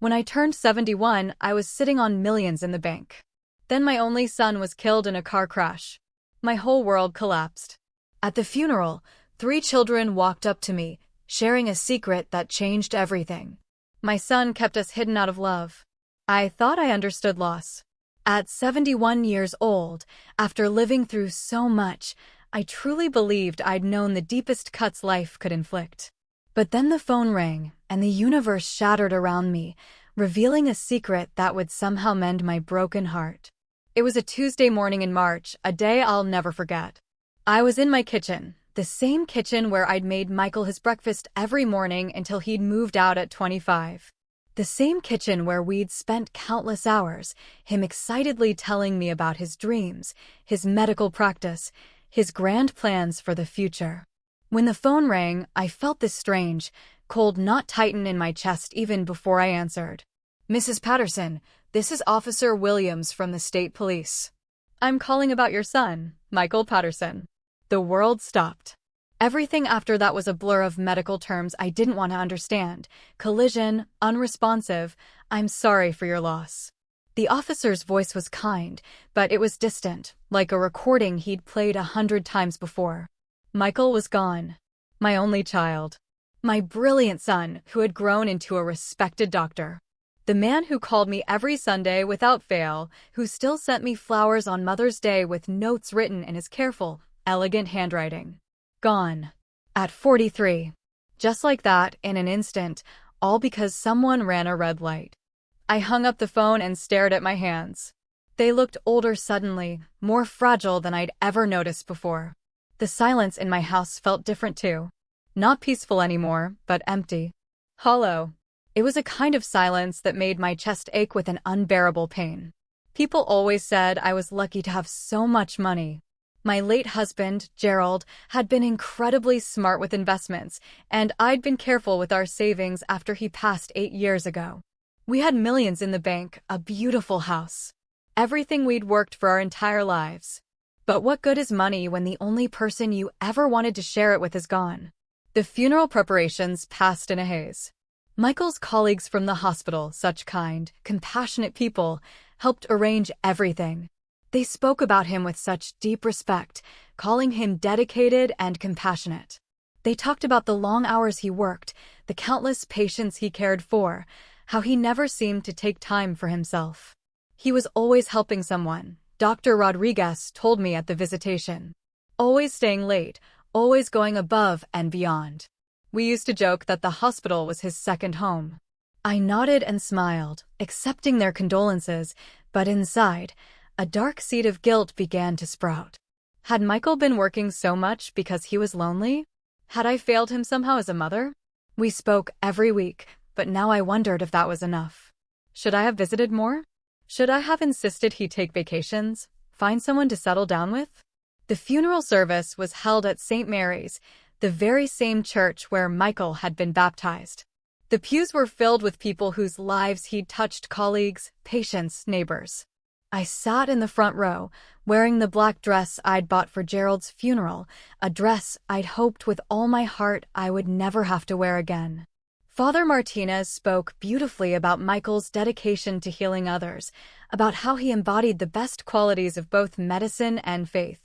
When I turned 71, I was sitting on millions in the bank. Then my only son was killed in a car crash. My whole world collapsed. At the funeral, 3 children walked up to me, sharing a secret that changed everything. My son kept us hidden out of love. I thought I understood loss. At 71 years old, after living through so much, I truly believed I'd known the deepest cuts life could inflict. But then the phone rang, and the universe shattered around me, revealing a secret that would somehow mend my broken heart. It was a Tuesday morning in March, a day I'll never forget. I was in my kitchen, the same kitchen where I'd made Michael his breakfast every morning until he'd moved out at 25. The same kitchen where we'd spent countless hours, him excitedly telling me about his dreams, his medical practice, his grand plans for the future. When the phone rang, I felt this strange, cold knot tighten in my chest even before I answered. "Mrs. Patterson, this is Officer Williams from the State Police. I'm calling about your son, Michael Patterson." The world stopped. Everything after that was a blur of medical terms I didn't want to understand. Collision, unresponsive, I'm sorry for your loss. The officer's voice was kind, but it was distant, like a recording he'd played 100 times before. Michael was gone. My only child. My brilliant son, who had grown into a respected doctor. The man who called me every Sunday without fail, who still sent me flowers on Mother's Day with notes written in his careful, elegant handwriting. Gone. At 43. Just like that, in an instant, all because someone ran a red light. I hung up the phone and stared at my hands. They looked older suddenly, more fragile than I'd ever noticed before. The silence in my house felt different too. Not peaceful anymore, but empty. Hollow. It was a kind of silence that made my chest ache with an unbearable pain. People always said I was lucky to have so much money. My late husband, Gerald, had been incredibly smart with investments, and I'd been careful with our savings after he passed 8 years ago. We had millions in the bank, a beautiful house. Everything we'd worked for our entire lives. But what good is money when the only person you ever wanted to share it with is gone? The funeral preparations passed in a haze. Michael's colleagues from the hospital, such kind, compassionate people, helped arrange everything. They spoke about him with such deep respect, calling him dedicated and compassionate. They talked about the long hours he worked, the countless patients he cared for, how he never seemed to take time for himself. He was always helping someone, Dr. Rodriguez told me at the visitation. Always staying late, always going above and beyond. We used to joke that the hospital was his second home. I nodded and smiled, accepting their condolences, but inside, a dark seed of guilt began to sprout. Had Michael been working so much because he was lonely? Had I failed him somehow as a mother? We spoke every week, but now I wondered if that was enough. Should I have visited more? Should I have insisted he take vacations, find someone to settle down with? The funeral service was held at St. Mary's, the very same church where Michael had been baptized. The pews were filled with people whose lives he'd touched, colleagues, patients, neighbors. I sat in the front row, wearing the black dress I'd bought for Gerald's funeral, a dress I'd hoped with all my heart I would never have to wear again. Father Martinez spoke beautifully about Michael's dedication to healing others, about how he embodied the best qualities of both medicine and faith.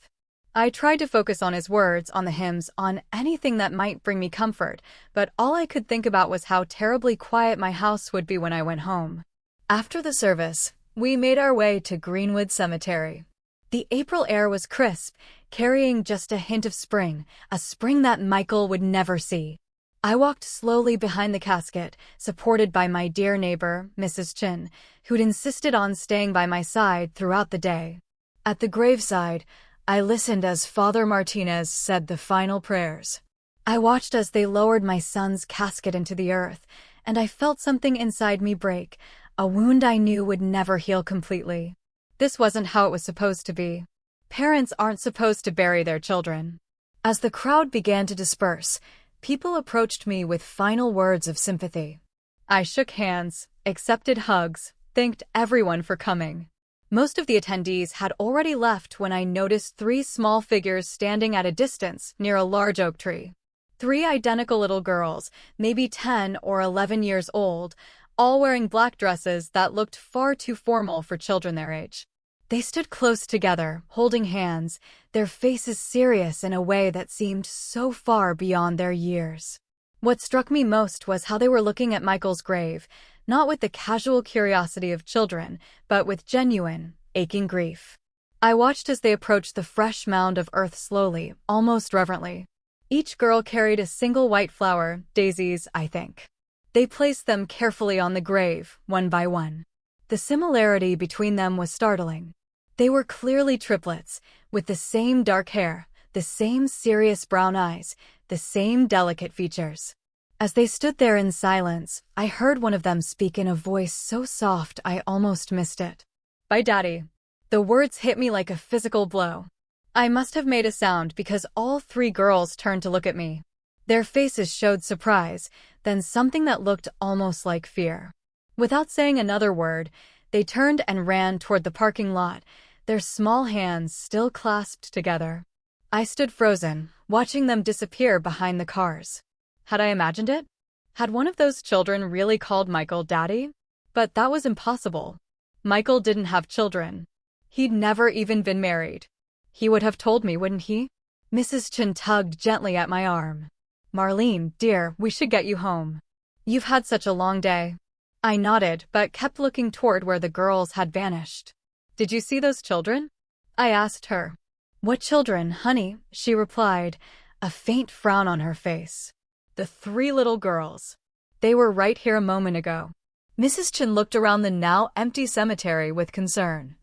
I tried to focus on his words, on the hymns, on anything that might bring me comfort, but all I could think about was how terribly quiet my house would be when I went home. After the service, we made our way to Greenwood Cemetery. The April air was crisp, carrying just a hint of spring, a spring that Michael would never see. I walked slowly behind the casket, supported by my dear neighbor, Mrs. Chin, who'd insisted on staying by my side throughout the day. At the graveside, I listened as Father Martinez said the final prayers. I watched as they lowered my son's casket into the earth, and I felt something inside me break, a wound I knew would never heal completely. This wasn't how it was supposed to be. Parents aren't supposed to bury their children. As the crowd began to disperse, people approached me with final words of sympathy. I shook hands, accepted hugs, thanked everyone for coming. Most of the attendees had already left when I noticed 3 small figures standing at a distance near a large oak tree. 3 identical little girls, maybe 10 or 11 years old, all wearing black dresses that looked far too formal for children their age. They stood close together, holding hands, their faces serious in a way that seemed so far beyond their years. What struck me most was how they were looking at Michael's grave, not with the casual curiosity of children, but with genuine, aching grief. I watched as they approached the fresh mound of earth slowly, almost reverently. Each girl carried a single white flower, daisies, I think. They placed them carefully on the grave, one by one. The similarity between them was startling. They were clearly triplets, with the same dark hair, the same serious brown eyes, the same delicate features. As they stood there in silence, I heard one of them speak in a voice so soft I almost missed it. "Bye, Daddy." The words hit me like a physical blow. I must have made a sound because all three girls turned to look at me. Their faces showed surprise, then something that looked almost like fear. Without saying another word, they turned and ran toward the parking lot, their small hands still clasped together. I stood frozen, watching them disappear behind the cars. Had I imagined it? Had one of those children really called Michael Daddy? But that was impossible. Michael didn't have children. He'd never even been married. He would have told me, wouldn't he? Mrs. Chen tugged gently at my arm. "Marlene, dear, we should get you home. You've had such a long day." I nodded, but kept looking toward where the girls had vanished. "Did you see those children?" I asked her. "What children, honey?" she replied, a faint frown on her face. "The three little girls. They were right here a moment ago." Mrs. Chen looked around the now empty cemetery with concern.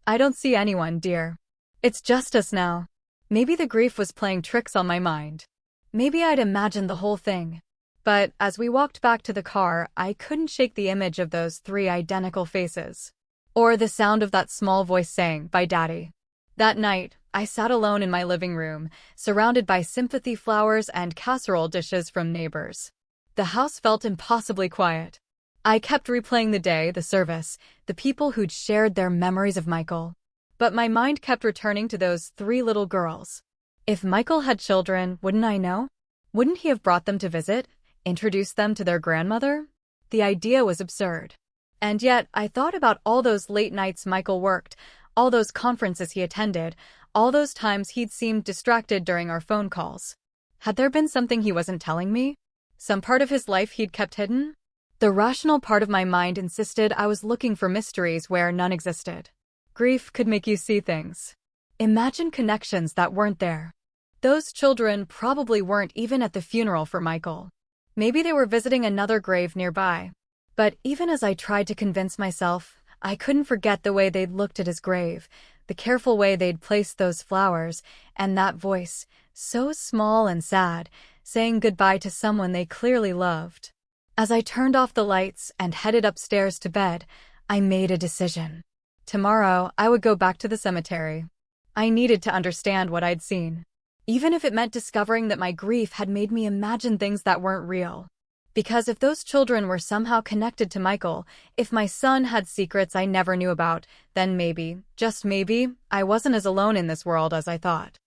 "I don't see anyone, dear. It's just us now." Maybe the grief was playing tricks on my mind. Maybe I'd imagined the whole thing. But as we walked back to the car, I couldn't shake the image of those three identical faces. Or the sound of that small voice saying, "Bye, Daddy." That night, I sat alone in my living room, surrounded by sympathy flowers and casserole dishes from neighbors. The house felt impossibly quiet. I kept replaying the day, the service, the people who'd shared their memories of Michael. But my mind kept returning to those three little girls. If Michael had children, wouldn't I know? Wouldn't he have brought them to visit, introduced them to their grandmother? The idea was absurd. And yet, I thought about all those late nights Michael worked, all those conferences he attended, all those times he'd seemed distracted during our phone calls. Had there been something he wasn't telling me? Some part of his life he'd kept hidden? The rational part of my mind insisted I was looking for mysteries where none existed. Grief could make you see things. Imagine connections that weren't there. Those children probably weren't even at the funeral for Michael. Maybe they were visiting another grave nearby. But even as I tried to convince myself, I couldn't forget the way they'd looked at his grave, the careful way they'd placed those flowers, and that voice, so small and sad, saying goodbye to someone they clearly loved. As I turned off the lights and headed upstairs to bed, I made a decision. Tomorrow, I would go back to the cemetery. I needed to understand what I'd seen. Even if it meant discovering that my grief had made me imagine things that weren't real. Because if those children were somehow connected to Michael, if my son had secrets I never knew about, then maybe, just maybe, I wasn't as alone in this world as I thought.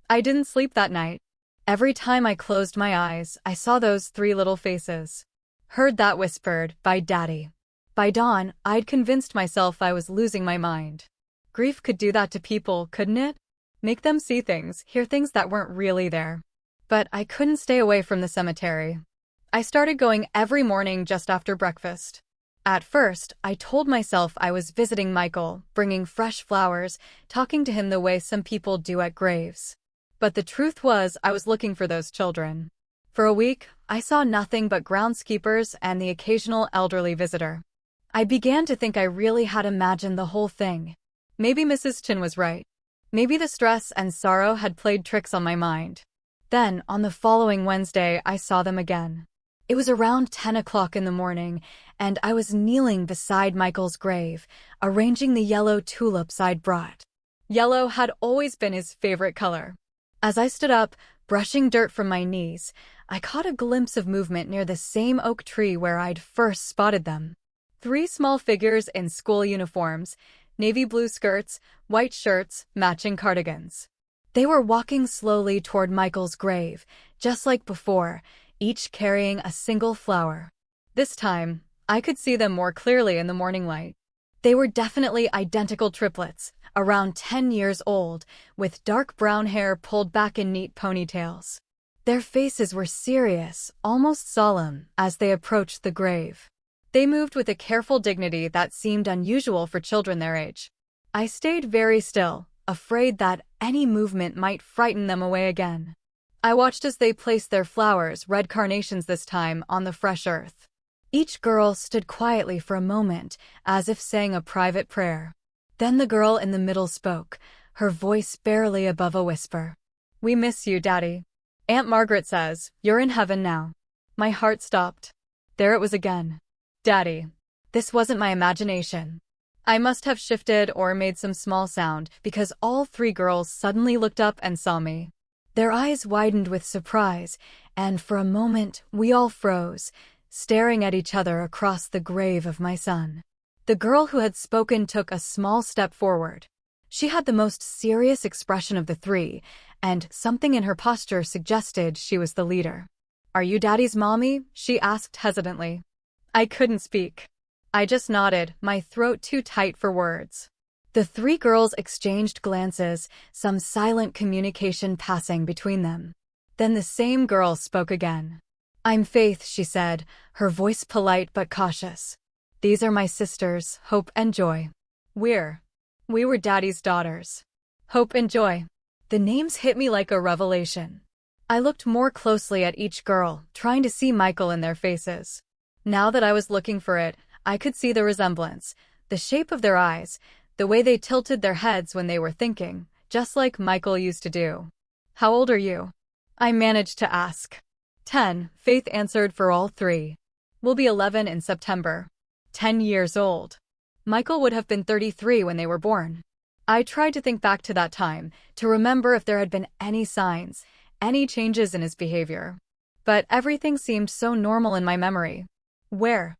I didn't sleep that night. Every time I closed my eyes, I saw those three little faces. Heard that whispered, "Bye, Daddy." By dawn, I'd convinced myself I was losing my mind. Grief could do that to people, couldn't it? Make them see things, hear things that weren't really there. But I couldn't stay away from the cemetery. I started going every morning just after breakfast. At first, I told myself I was visiting Michael, bringing fresh flowers, talking to him the way some people do at graves. But the truth was I was looking for those children. For a week, I saw nothing but groundskeepers and the occasional elderly visitor. I began to think I really had imagined the whole thing. Maybe Mrs. Chen was right. Maybe the stress and sorrow had played tricks on my mind. Then, on the following Wednesday, I saw them again. It was around 10 o'clock in the morning, and I was kneeling beside Michael's grave, arranging the yellow tulips I'd brought. Yellow had always been his favorite color. As I stood up, brushing dirt from my knees, I caught a glimpse of movement near the same oak tree where I'd first spotted them. Three small figures in school uniforms, navy blue skirts, white shirts, matching cardigans. They were walking slowly toward Michael's grave, just like before, each carrying a single flower. This time, I could see them more clearly in the morning light. They were definitely identical triplets, around 10 years old, with dark brown hair pulled back in neat ponytails. Their faces were serious, almost solemn, as they approached the grave. They moved with a careful dignity that seemed unusual for children their age. I stayed very still, afraid that any movement might frighten them away again. I watched as they placed their flowers, red carnations this time, on the fresh earth. Each girl stood quietly for a moment, as if saying a private prayer. Then the girl in the middle spoke, her voice barely above a whisper. "We miss you, Daddy. Aunt Margaret says, you're in heaven now." My heart stopped. There it was again. Daddy. This wasn't my imagination. I must have shifted or made some small sound, because all three girls suddenly looked up and saw me. Their eyes widened with surprise, and for a moment we all froze, staring at each other across the grave of my son. The girl who had spoken took a small step forward. She had the most serious expression of the three, and something in her posture suggested she was the leader. "Are you Daddy's mommy?" she asked hesitantly. I couldn't speak. I just nodded, my throat too tight for words. The three girls exchanged glances, some silent communication passing between them. Then the same girl spoke again. "I'm Faith," she said, her voice polite but cautious. "These are my sisters, Hope and Joy. We were Daddy's daughters. Hope and Joy." The names hit me like a revelation. I looked more closely at each girl, trying to see Michael in their faces. Now that I was looking for it, I could see the resemblance, the shape of their eyes, the way they tilted their heads when they were thinking, just like Michael used to do. "How old are you?" I managed to ask. 10, Faith answered for all three. "We'll be 11 in September." 10 years old. Michael would have been 33 when they were born. I tried to think back to that time, to remember if there had been any signs, any changes in his behavior. But everything seemed so normal in my memory. Where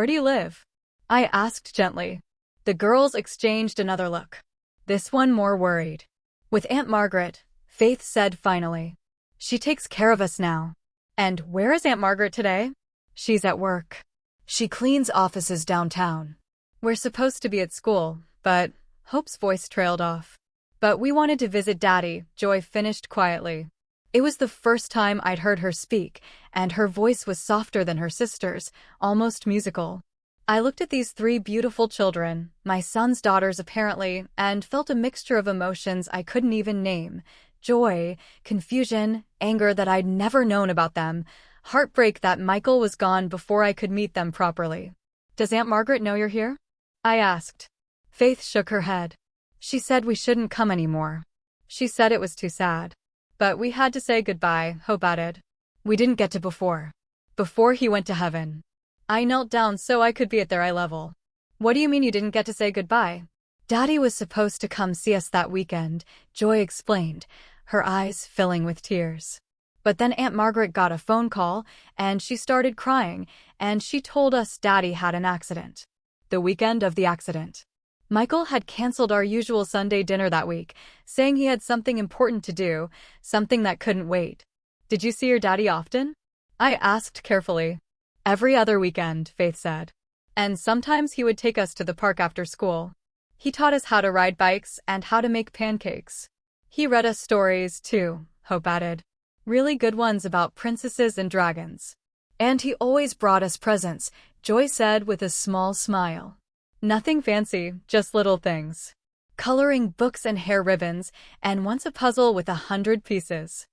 do you live?" I asked gently. The girls exchanged another look. This one more worried. "With Aunt Margaret," Faith said finally. "She takes care of us now." "And where is Aunt Margaret today?" "She's at work. She cleans offices downtown. We're supposed to be at school, but..." Hope's voice trailed off. "But we wanted to visit Daddy," Joy finished quietly. It was the first time I'd heard her speak, and her voice was softer than her sister's, almost musical. I looked at these three beautiful children, my son's daughters apparently, and felt a mixture of emotions I couldn't even name. Joy, confusion, anger that I'd never known about them, heartbreak that Michael was gone before I could meet them properly. "Does Aunt Margaret know you're here?" I asked. Faith shook her head. "She said we shouldn't come anymore. She said it was too sad. But we had to say goodbye," Hope added. "We didn't get to before he went to heaven." I knelt down so I could be at their eye level. "What do you mean you didn't get to say goodbye?" "Daddy was supposed to come see us that weekend," Joy explained, her eyes filling with tears. "But then Aunt Margaret got a phone call, and she started crying, and she told us Daddy had an accident." The weekend of the accident. Michael had canceled our usual Sunday dinner that week, saying he had something important to do, something that couldn't wait. "Did you see your daddy often?" I asked carefully. "Every other weekend," Faith said. "And sometimes he would take us to the park after school. He taught us how to ride bikes and how to make pancakes. He read us stories, too," Hope added. "Really good ones about princesses and dragons. And he always brought us presents," Joy said with a small smile. "Nothing fancy, just little things. Coloring books and hair ribbons, and once a puzzle with 100 pieces."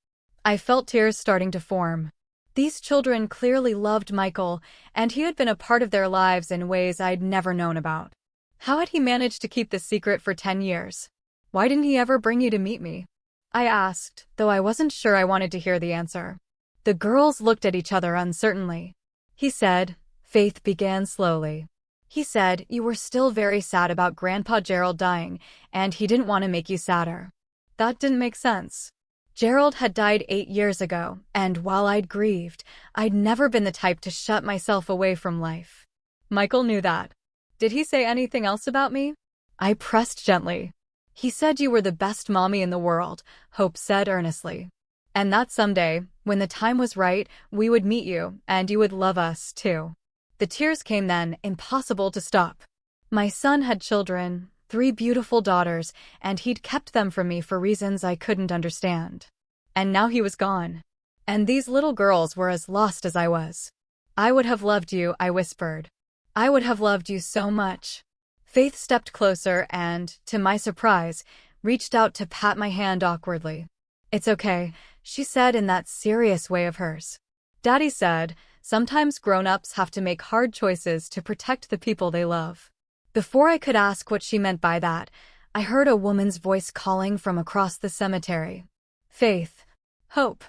I felt tears starting to form. These children clearly loved Michael, and he had been a part of their lives in ways I'd never known about. How had he managed to keep this secret for 10 years? "Why didn't he ever bring you to meet me?" I asked, though I wasn't sure I wanted to hear the answer. The girls looked at each other uncertainly. "He said," Faith began slowly. "He said you were still very sad about Grandpa Gerald dying, and he didn't want to make you sadder." That didn't make sense. Gerald had died 8 years ago, and while I'd grieved, I'd never been the type to shut myself away from life. Michael knew that. "Did he say anything else about me?" I pressed gently. "He said you were the best mommy in the world," Hope said earnestly. "And that someday, when the time was right, we would meet you, and you would love us, too." The tears came then, impossible to stop. My son had children, 3 beautiful daughters, and he'd kept them from me for reasons I couldn't understand. And now he was gone. And these little girls were as lost as I was. I would have loved you, I whispered. I would have loved you so much. Faith stepped closer and, to my surprise, reached out to pat my hand awkwardly. It's okay, she said in that serious way of hers. Daddy said, sometimes grown-ups have to make hard choices to protect the people they love. Before I could ask what she meant by that, I heard a woman's voice calling from across the cemetery. Faith. Hope.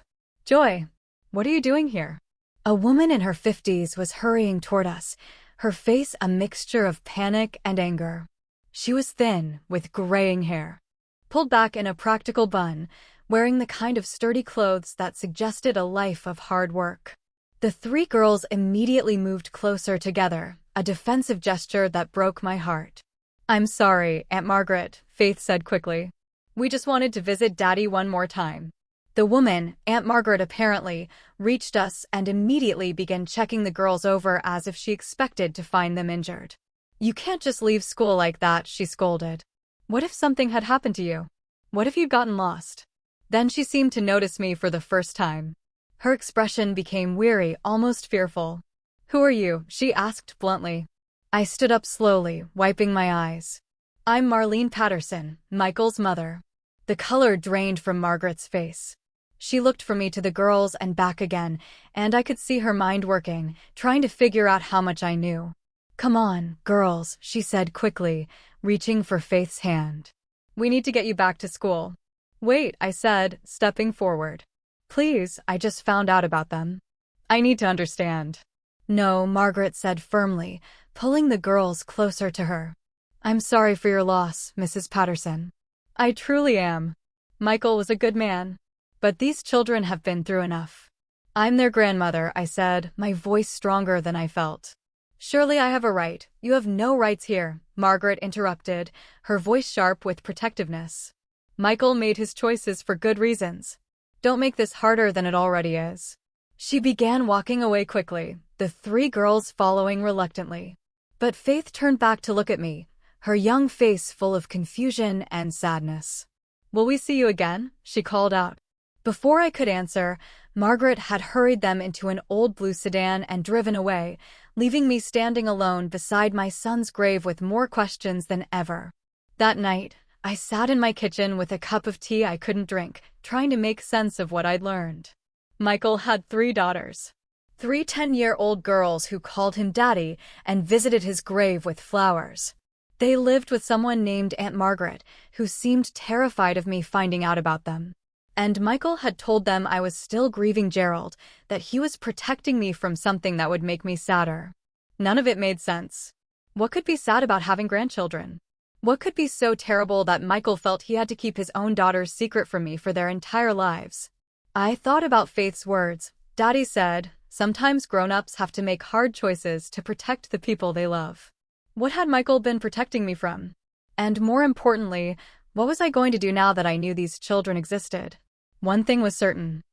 Joy. What are you doing here? A woman in her 50s was hurrying toward us, her face a mixture of panic and anger. She was thin, with graying hair, pulled back in a practical bun, wearing the kind of sturdy clothes that suggested a life of hard work. The 3 girls immediately moved closer together, a defensive gesture that broke my heart. I'm sorry, Aunt Margaret, Faith said quickly. We just wanted to visit Daddy one more time. The woman, Aunt Margaret apparently, reached us and immediately began checking the girls over as if she expected to find them injured. You can't just leave school like that, she scolded. What if something had happened to you? What if you'd gotten lost? Then she seemed to notice me for the first time. Her expression became weary, almost fearful. Who are you? She asked bluntly. I stood up slowly, wiping my eyes. I'm Marlene Patterson, Michael's mother. The color drained from Margaret's face. She looked from me to the girls and back again, and I could see her mind working, trying to figure out how much I knew. Come on, girls, she said quickly, reaching for Faith's hand. We need to get you back to school. Wait, I said, stepping forward. Please, I just found out about them. I need to understand. No, Margaret said firmly, pulling the girls closer to her. I'm sorry for your loss, Mrs. Patterson. I truly am. Michael was a good man. But these children have been through enough. I'm their grandmother, I said, my voice stronger than I felt. Surely I have a right. You have no rights here, Margaret interrupted, her voice sharp with protectiveness. Michael made his choices for good reasons. Don't make this harder than it already is. She began walking away quickly, the 3 girls following reluctantly. But Faith turned back to look at me, her young face full of confusion and sadness. Will we see you again? She called out. Before I could answer, Margaret had hurried them into an old blue sedan and driven away, leaving me standing alone beside my son's grave with more questions than ever. That night, I sat in my kitchen with a cup of tea I couldn't drink, trying to make sense of what I'd learned. Michael had 3 daughters. 3 10-year-old girls who called him Daddy and visited his grave with flowers. They lived with someone named Aunt Margaret, who seemed terrified of me finding out about them. And Michael had told them I was still grieving Gerald, that he was protecting me from something that would make me sadder. None of it made sense. What could be sad about having grandchildren? What could be so terrible that Michael felt he had to keep his own daughters secret from me for their entire lives? I thought about Faith's words. Daddy said, sometimes grown-ups have to make hard choices to protect the people they love. What had Michael been protecting me from? And more importantly, what was I going to do now that I knew these children existed? One thing was certain.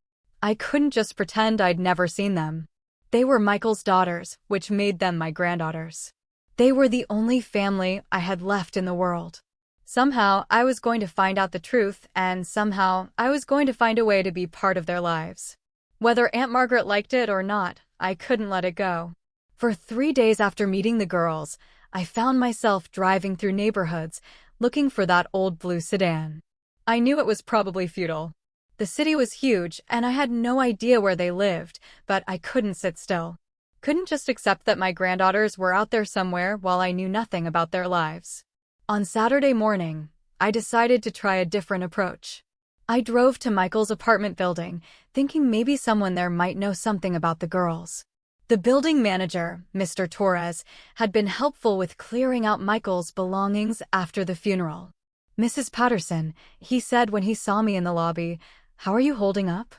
I couldn't just pretend I'd never seen them. They were Michael's daughters, which made them my granddaughters. They were the only family I had left in the world. Somehow, I was going to find out the truth, and somehow, I was going to find a way to be part of their lives. Whether Aunt Margaret liked it or not, I couldn't let it go. For 3 days after meeting the girls, I found myself driving through neighborhoods, looking for that old blue sedan. I knew it was probably futile. The city was huge, and I had no idea where they lived, but I couldn't sit still. Couldn't just accept that my granddaughters were out there somewhere while I knew nothing about their lives. On Saturday morning, I decided to try a different approach. I drove to Michael's apartment building, thinking maybe someone there might know something about the girls. The building manager, Mr. Torres, had been helpful with clearing out Michael's belongings after the funeral. Mrs. Patterson, he said when he saw me in the lobby, how are you holding up?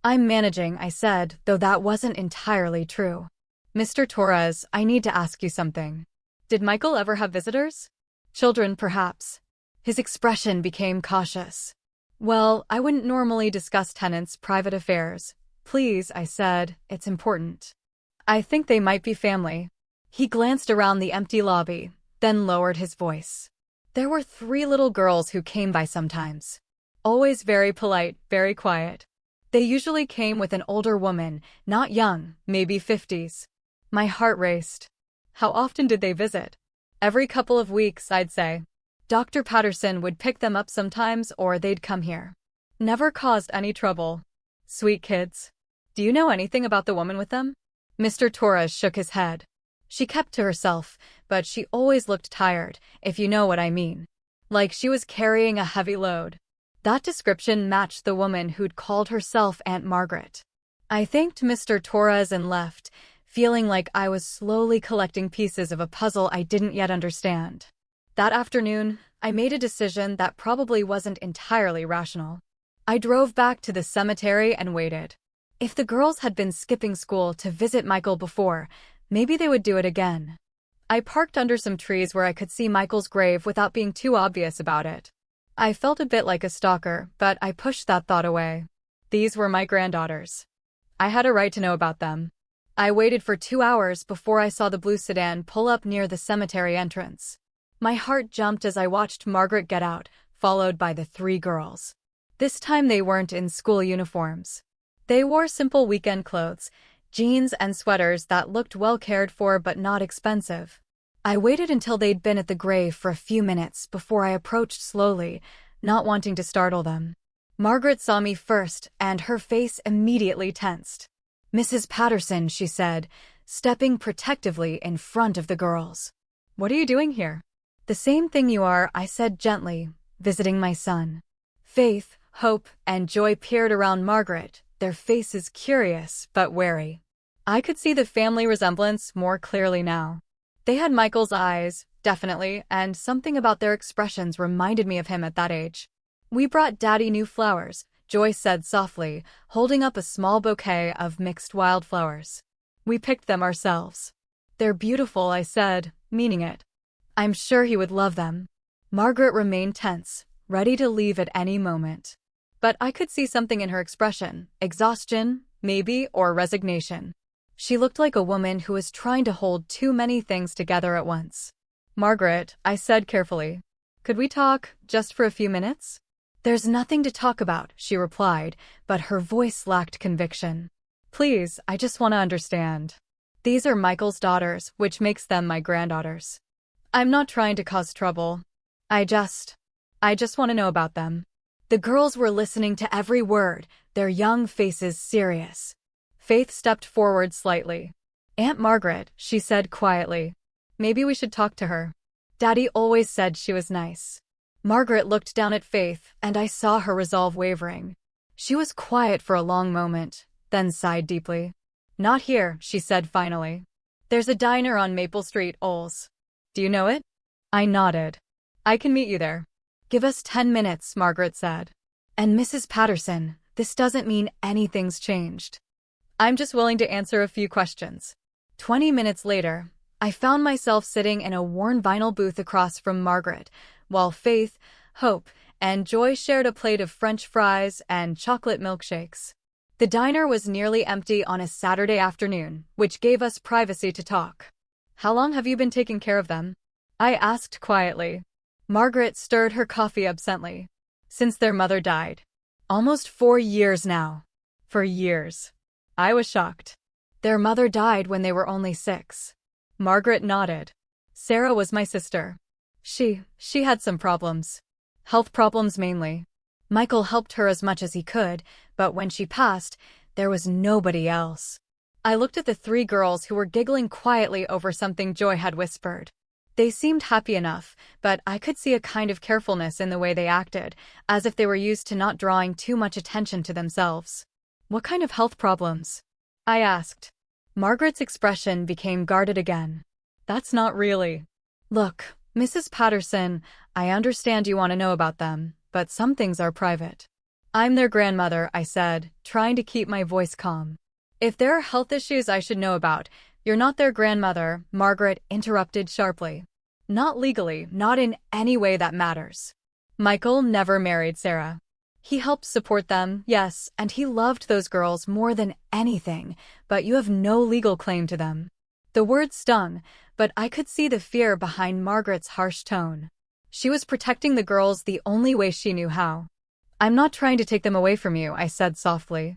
I'm managing, I said, though that wasn't entirely true. Mr. Torres, I need to ask you something. Did Michael ever have visitors? Children, perhaps. His expression became cautious. Well, I wouldn't normally discuss tenants' private affairs. Please, I said, it's important. I think they might be family. He glanced around the empty lobby, then lowered his voice. There were 3 little girls who came by sometimes. Always very polite, very quiet. They usually came with an older woman, not young, maybe 50s. My heart raced. How often did they visit? Every couple of weeks, I'd say. Dr. Patterson would pick them up sometimes or they'd come here. Never caused any trouble. Sweet kids. Do you know anything about the woman with them? Mr. Torres shook his head. She kept to herself, but she always looked tired, if you know what I mean. Like she was carrying a heavy load. That description matched the woman who'd called herself Aunt Margaret. I thanked Mr. Torres and left, feeling like I was slowly collecting pieces of a puzzle I didn't yet understand. That afternoon, I made a decision that probably wasn't entirely rational. I drove back to the cemetery and waited. If the girls had been skipping school to visit Michael before, maybe they would do it again. I parked under some trees where I could see Michael's grave without being too obvious about it. I felt a bit like a stalker, but I pushed that thought away. These were my granddaughters. I had a right to know about them. I waited for 2 hours before I saw the blue sedan pull up near the cemetery entrance. My heart jumped as I watched Margaret get out, followed by the 3 girls. This time they weren't in school uniforms. They wore simple weekend clothes, jeans and sweaters that looked well cared for but not expensive. I waited until they'd been at the grave for a few minutes before I approached slowly, not wanting to startle them. Margaret saw me first, and her face immediately tensed. "Mrs. Patterson," she said, stepping protectively in front of the girls. "What are you doing here?" "The same thing you are," I said gently, "visiting my son." Faith, hope, and joy peered around Margaret, their faces curious but wary. I could see the family resemblance more clearly now. They had Michael's eyes, definitely, and something about their expressions reminded me of him at that age. "We brought Daddy new flowers," Joy said softly, holding up a small bouquet of mixed wildflowers. "We picked them ourselves." "They're beautiful," I said, meaning it. "I'm sure he would love them." Margaret remained tense, ready to leave at any moment. But I could see something in her expression, exhaustion, maybe, or resignation. She looked like a woman who was trying to hold too many things together at once. "Margaret," I said carefully, "could we talk, just for a few minutes?" "There's nothing to talk about," she replied, but her voice lacked conviction. "Please, I just want to understand. These are Michael's daughters, which makes them my granddaughters. I'm not trying to cause trouble. I just want to know about them." The girls were listening to every word, their young faces serious. Faith stepped forward slightly. "Aunt Margaret," she said quietly. "Maybe we should talk to her. Daddy always said she was nice." Margaret looked down at Faith, and I saw her resolve wavering. She was quiet for a long moment, then sighed deeply. "Not here," she said finally. "There's a diner on Maple Street, Oles. Do you know it?" I nodded. "I can meet you there." "Give us 10 minutes," Margaret said. "And Mrs. Patterson, this doesn't mean anything's changed. I'm just willing to answer a few questions." 20 minutes later, I found myself sitting in a worn vinyl booth across from Margaret, while Faith, Hope, and Joy shared a plate of French fries and chocolate milkshakes. The diner was nearly empty on a Saturday afternoon, which gave us privacy to talk. "How long have you been taking care of them?" I asked quietly. Margaret stirred her coffee absently. "Since their mother died. Almost 4 years now." "For years." I was shocked. "Their mother died when they were only 6. Margaret nodded. "Sarah was my sister. She had some problems. Health problems mainly. Michael helped her as much as he could, but when she passed, there was nobody else." I looked at the 3 girls who were giggling quietly over something Joy had whispered. They seemed happy enough, but I could see a kind of carefulness in the way they acted, as if they were used to not drawing too much attention to themselves. "What kind of health problems?" I asked. Margaret's expression became guarded again. "That's not really." "Look, Mrs. Patterson, I understand you want to know about them, but some things are private." "I'm their grandmother," I said, trying to keep my voice calm. "If there are health issues I should know about, you're not their grandmother," Margaret interrupted sharply. "Not legally, not in any way that matters. Michael never married Sarah. He helped support them, yes, and he loved those girls more than anything, but you have no legal claim to them." The word stung, but I could see the fear behind Margaret's harsh tone. She was protecting the girls the only way she knew how. "I'm not trying to take them away from you," I said softly.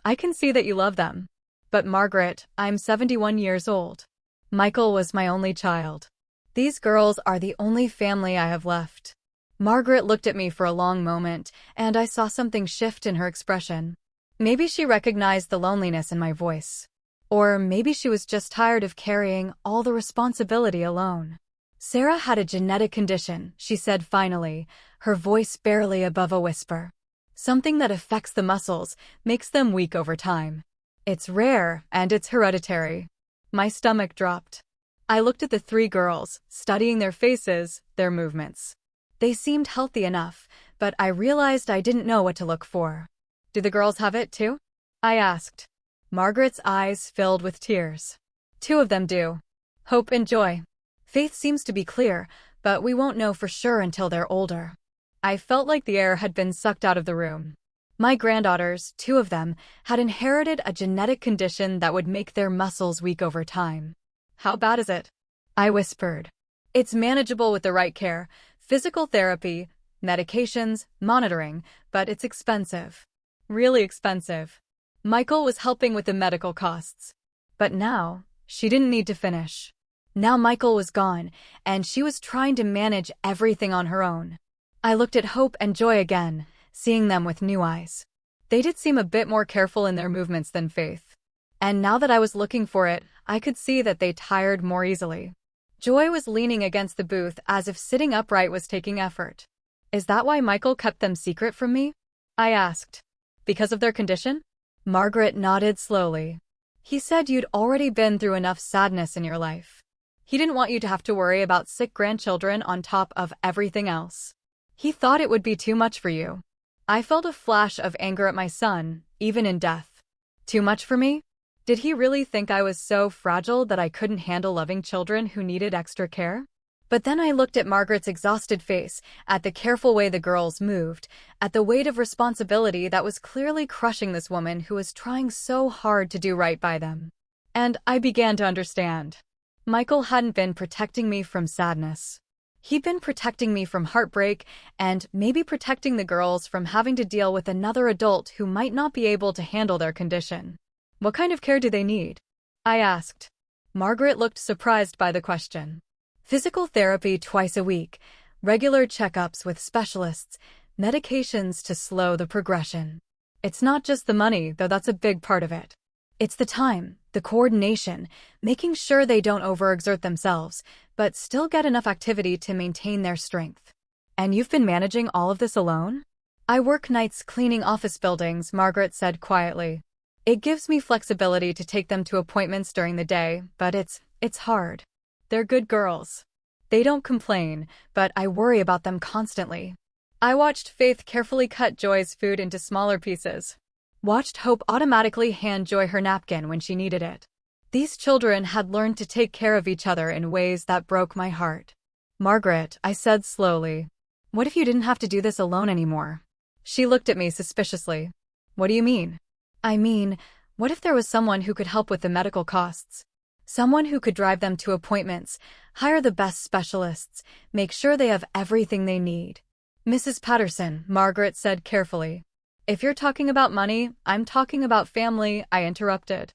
"I can see that you love them." "But Margaret, I'm 71 years old. Michael was my only child. These girls are the only family I have left." Margaret looked at me for a long moment, and I saw something shift in her expression. Maybe she recognized the loneliness in my voice. Or maybe she was just tired of carrying all the responsibility alone. "Sarah had a genetic condition," she said finally, her voice barely above a whisper. "Something that affects the muscles, makes them weak over time. It's rare, and it's hereditary." My stomach dropped. I looked at the three girls, studying their faces, their movements. They seemed healthy enough, but I realized I didn't know what to look for. "Do the girls have it too?" I asked. Margaret's eyes filled with tears. "Two of them do. Hope and Joy. Faith seems to be clear, but we won't know for sure until they're older." I felt like the air had been sucked out of the room. My granddaughters, two of them, had inherited a genetic condition that would make their muscles weak over time. "How bad is it?" I whispered. "It's manageable with the right care, physical therapy, medications, monitoring, but it's expensive. Really expensive." Michael was helping with the medical costs. But now, she didn't need to finish. Now Michael was gone, and she was trying to manage everything on her own. I looked at Hope and Joy again, seeing them with new eyes. They did seem a bit more careful in their movements than Faith. And now that I was looking for it, I could see that they tired more easily. Joy was leaning against the booth as if sitting upright was taking effort. "Is that why Michael kept them secret from me?" I asked. "Because of their condition?" Margaret nodded slowly. "He said you'd already been through enough sadness in your life. He didn't want you to have to worry about sick grandchildren on top of everything else. He thought it would be too much for you." I felt a flash of anger at my son, even in death. Too much for me? Did he really think I was so fragile that I couldn't handle loving children who needed extra care? But then I looked at Margaret's exhausted face, at the careful way the girls moved, at the weight of responsibility that was clearly crushing this woman who was trying so hard to do right by them. And I began to understand. Michael hadn't been protecting me from sadness. He'd been protecting me from heartbreak and maybe protecting the girls from having to deal with another adult who might not be able to handle their condition. "What kind of care do they need?" I asked. Margaret looked surprised by the question. "Physical therapy twice a week, regular checkups with specialists, medications to slow the progression. It's not just the money, though that's a big part of it. It's the time, the coordination, making sure they don't overexert themselves, but still get enough activity to maintain their strength." "And you've been managing all of this alone?" "I work nights cleaning office buildings," Margaret said quietly. "It gives me flexibility to take them to appointments during the day, but it's hard. They're good girls. They don't complain, but I worry about them constantly." I watched Faith carefully cut Joy's food into smaller pieces. Watched Hope automatically hand Joy her napkin when she needed it. These children had learned to take care of each other in ways that broke my heart. "Margaret," I said slowly, "what if you didn't have to do this alone anymore?" She looked at me suspiciously. "What do you mean?" "I mean, what if there was someone who could help with the medical costs? Someone who could drive them to appointments, hire the best specialists, make sure they have everything they need." "Mrs. Patterson," Margaret said carefully. "If you're talking about money, I'm talking about family," I interrupted.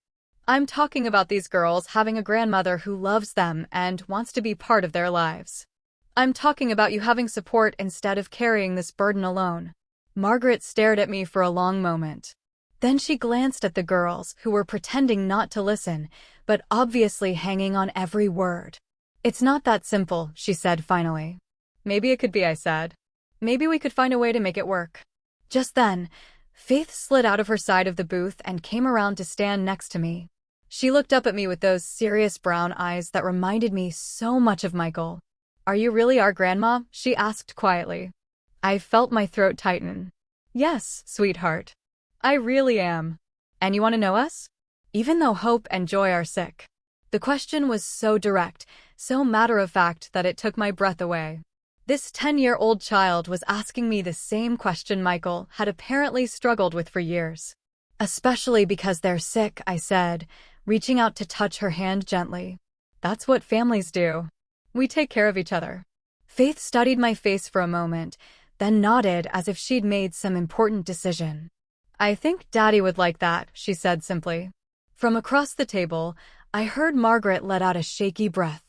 "I'm talking about these girls having a grandmother who loves them and wants to be part of their lives. I'm talking about you having support instead of carrying this burden alone." Margaret stared at me for a long moment. Then she glanced at the girls, who were pretending not to listen, but obviously hanging on every word. "It's not that simple," she said finally. "Maybe it could be," I said. "Maybe we could find a way to make it work." Just then, Faith slid out of her side of the booth and came around to stand next to me. She looked up at me with those serious brown eyes that reminded me so much of Michael. "Are you really our grandma?" she asked quietly. I felt my throat tighten. "Yes, sweetheart. I really am. And you want to know us?" Even though Hope and Joy are sick. The question was so direct, so matter-of-fact that it took my breath away. This 10-year-old child was asking me the same question Michael had apparently struggled with for years. "Especially because they're sick," I said, reaching out to touch her hand gently. That's what families do. We take care of each other. Faith studied my face for a moment, then nodded as if she'd made some important decision. I think Daddy would like that, she said simply. From across the table, I heard Margaret let out a shaky breath.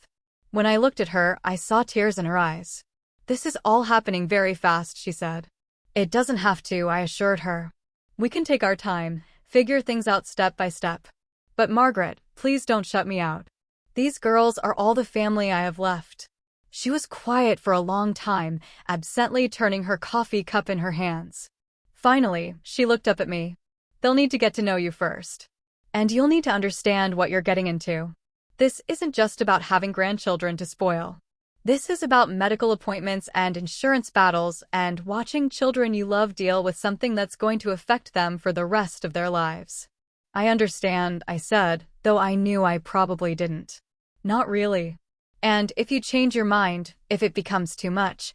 When I looked at her, I saw tears in her eyes. This is all happening very fast, she said. It doesn't have to, I assured her. We can take our time, figure things out step by step. But Margaret, please don't shut me out. These girls are all the family I have left. She was quiet for a long time, absently turning her coffee cup in her hands. Finally, she looked up at me. They'll need to get to know you first. And you'll need to understand what you're getting into. This isn't just about having grandchildren to spoil. This is about medical appointments and insurance battles and watching children you love deal with something that's going to affect them for the rest of their lives. I understand, I said, though I knew I probably didn't. Not really. And if you change your mind, if it becomes too much,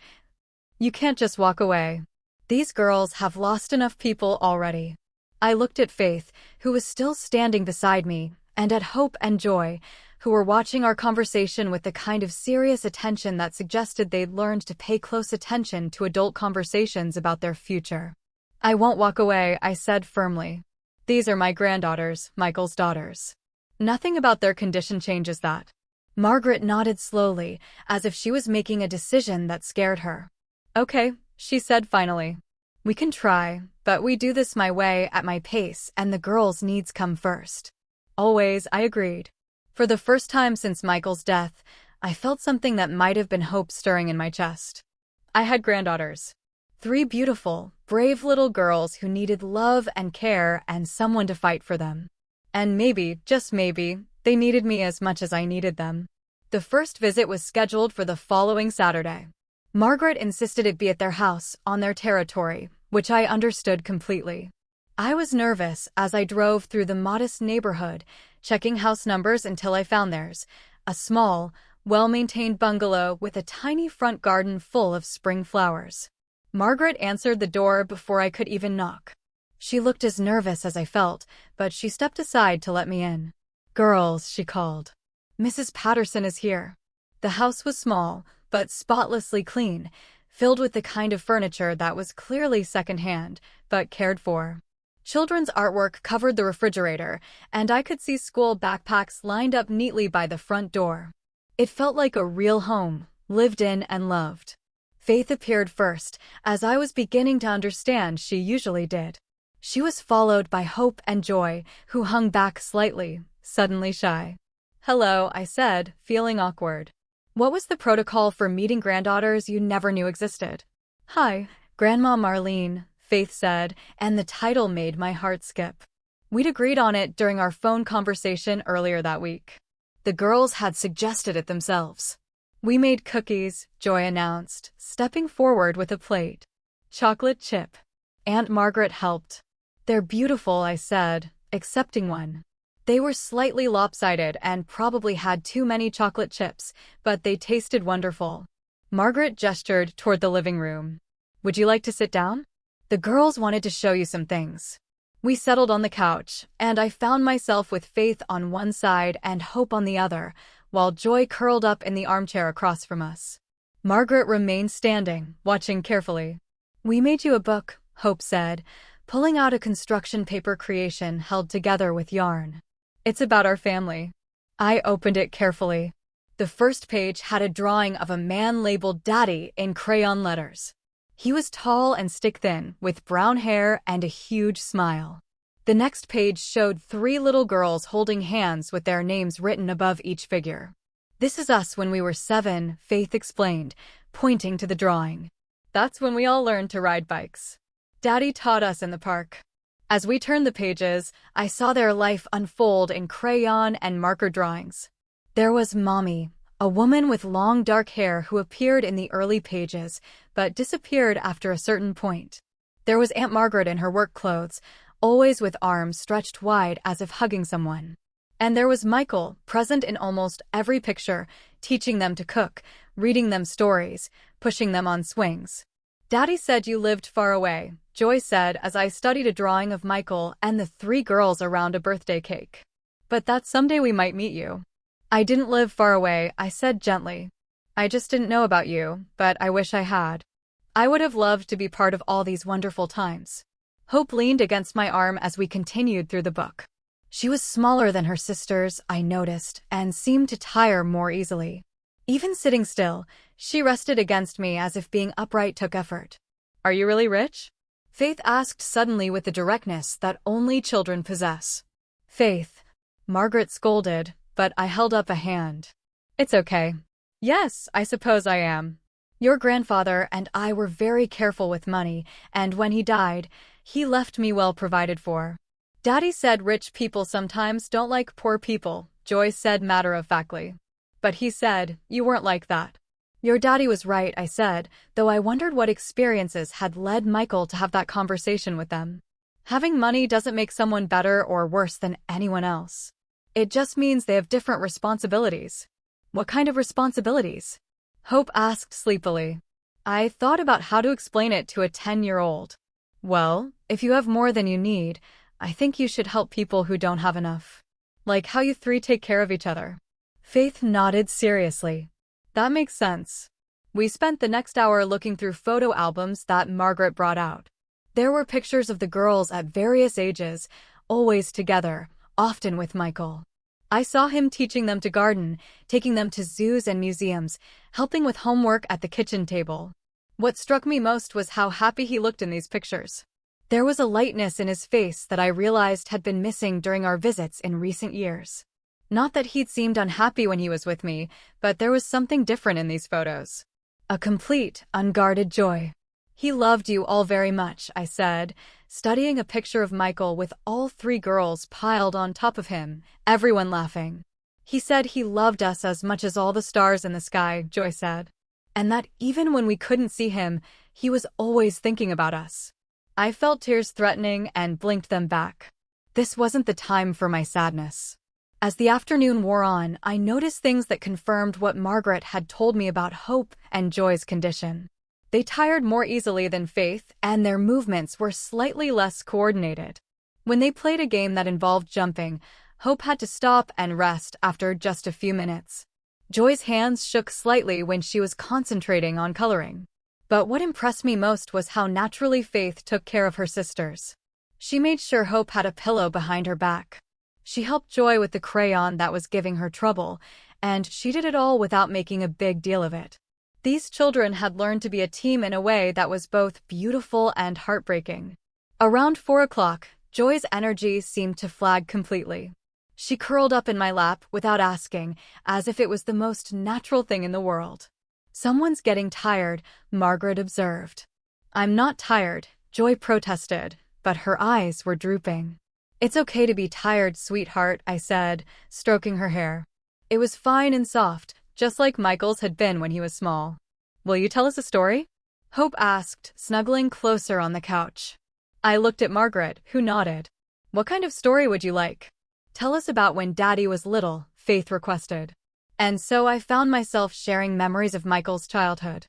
you can't just walk away. These girls have lost enough people already. I looked at Faith, who was still standing beside me, and at Hope and Joy, who were watching our conversation with the kind of serious attention that suggested they'd learned to pay close attention to adult conversations about their future. I won't walk away, I said firmly. These are my granddaughters, Michael's daughters. Nothing about their condition changes that. Margaret nodded slowly, as if she was making a decision that scared her. Okay, she said finally. We can try, but we do this my way at my pace and the girls' needs come first. Always, I agreed. For the first time since Michael's death, I felt something that might have been hope stirring in my chest. I had granddaughters. 3 beautiful, brave little girls who needed love and care and someone to fight for them. And maybe, just maybe, they needed me as much as I needed them. The first visit was scheduled for the following Saturday. Margaret insisted it be at their house, on their territory, which I understood completely. I was nervous as I drove through the modest neighborhood, checking house numbers until I found theirs, a small, well-maintained bungalow with a tiny front garden full of spring flowers. Margaret answered the door before I could even knock. She looked as nervous as I felt, but she stepped aside to let me in. Girls, she called. Mrs. Patterson is here. The house was small, but spotlessly clean, filled with the kind of furniture that was clearly secondhand, but cared for. Children's artwork covered the refrigerator, and I could see school backpacks lined up neatly by the front door. It felt like a real home, lived in and loved. Faith appeared first, as I was beginning to understand she usually did. She was followed by Hope and Joy, who hung back slightly, suddenly shy. Hello, I said, feeling awkward. What was the protocol for meeting granddaughters you never knew existed? Hi, Grandma Marlene, Faith said, and the title made my heart skip. We'd agreed on it during our phone conversation earlier that week. The girls had suggested it themselves. We made cookies, Joy announced, stepping forward with a plate. Chocolate chip. Aunt Margaret helped. They're beautiful, I said, accepting one. They were slightly lopsided and probably had too many chocolate chips, but they tasted wonderful. Margaret gestured toward the living room. Would you like to sit down? The girls wanted to show you some things. We settled on the couch, and I found myself with Faith on one side and Hope on the other, while Joy curled up in the armchair across from us. Margaret remained standing, watching carefully. We made you a book, Hope said, pulling out a construction paper creation held together with yarn. It's about our family. I opened it carefully. The first page had a drawing of a man labeled Daddy in crayon letters. He was tall and stick-thin, with brown hair and a huge smile. The next page showed 3 little girls holding hands with their names written above each figure. This is us when we were 7, Faith explained, pointing to the drawing. That's when we all learned to ride bikes. Daddy taught us in the park. As we turned the pages, I saw their life unfold in crayon and marker drawings. There was Mommy, a woman with long dark hair who appeared in the early pages, but disappeared after a certain point. There was Aunt Margaret in her work clothes, always with arms stretched wide as if hugging someone. And there was Michael, present in almost every picture, teaching them to cook, reading them stories, pushing them on swings. Daddy said you lived far away, Joy said as I studied a drawing of Michael and the 3 girls around a birthday cake. But that someday we might meet you. I didn't live far away, I said gently. I just didn't know about you, but I wish I had. I would have loved to be part of all these wonderful times. Hope leaned against my arm as we continued through the book. She was smaller than her sisters, I noticed, and seemed to tire more easily. Even sitting still, she rested against me as if being upright took effort. Are you really rich? Faith asked suddenly with the directness that only children possess. Faith, Margaret scolded, but I held up a hand. It's okay. Yes, I suppose I am. Your grandfather and I were very careful with money, and when he died, he left me well provided for. Daddy said rich people sometimes don't like poor people, Joy said matter-of-factly. But he said, you weren't like that. Your daddy was right, I said, though I wondered what experiences had led Michael to have that conversation with them. Having money doesn't make someone better or worse than anyone else. It just means they have different responsibilities. What kind of responsibilities? Hope asked sleepily. I thought about how to explain it to a 10-year-old. Well, if you have more than you need, I think you should help people who don't have enough. Like how you three take care of each other. Faith nodded seriously. That makes sense. We spent the next hour looking through photo albums that Margaret brought out. There were pictures of the girls at various ages, always together, often with Michael. I saw him teaching them to garden, taking them to zoos and museums, helping with homework at the kitchen table. What struck me most was how happy he looked in these pictures. There was a lightness in his face that I realized had been missing during our visits in recent years. Not that he'd seemed unhappy when he was with me, but there was something different in these photos. A complete, unguarded joy. He loved you all very much, I said, studying a picture of Michael with all three girls piled on top of him, everyone laughing. He said he loved us as much as all the stars in the sky, Joy said. And that even when we couldn't see him, he was always thinking about us. I felt tears threatening and blinked them back. This wasn't the time for my sadness. As the afternoon wore on, I noticed things that confirmed what Margaret had told me about Hope and Joy's condition. They tired more easily than Faith, and their movements were slightly less coordinated. When they played a game that involved jumping, Hope had to stop and rest after just a few minutes. Joy's hands shook slightly when she was concentrating on coloring. But what impressed me most was how naturally Faith took care of her sisters. She made sure Hope had a pillow behind her back. She helped Joy with the crayon that was giving her trouble, and she did it all without making a big deal of it. These children had learned to be a team in a way that was both beautiful and heartbreaking. Around 4 o'clock, Joy's energy seemed to flag completely. She curled up in my lap without asking, as if it was the most natural thing in the world. Someone's getting tired, Margaret observed. I'm not tired, Joy protested, but her eyes were drooping. It's okay to be tired, sweetheart, I said, stroking her hair. It was fine and soft, just like Michael's had been when he was small. Will you tell us a story? Hope asked, snuggling closer on the couch. I looked at Margaret, who nodded. What kind of story would you like? Tell us about when Daddy was little, Faith requested. And so I found myself sharing memories of Michael's childhood.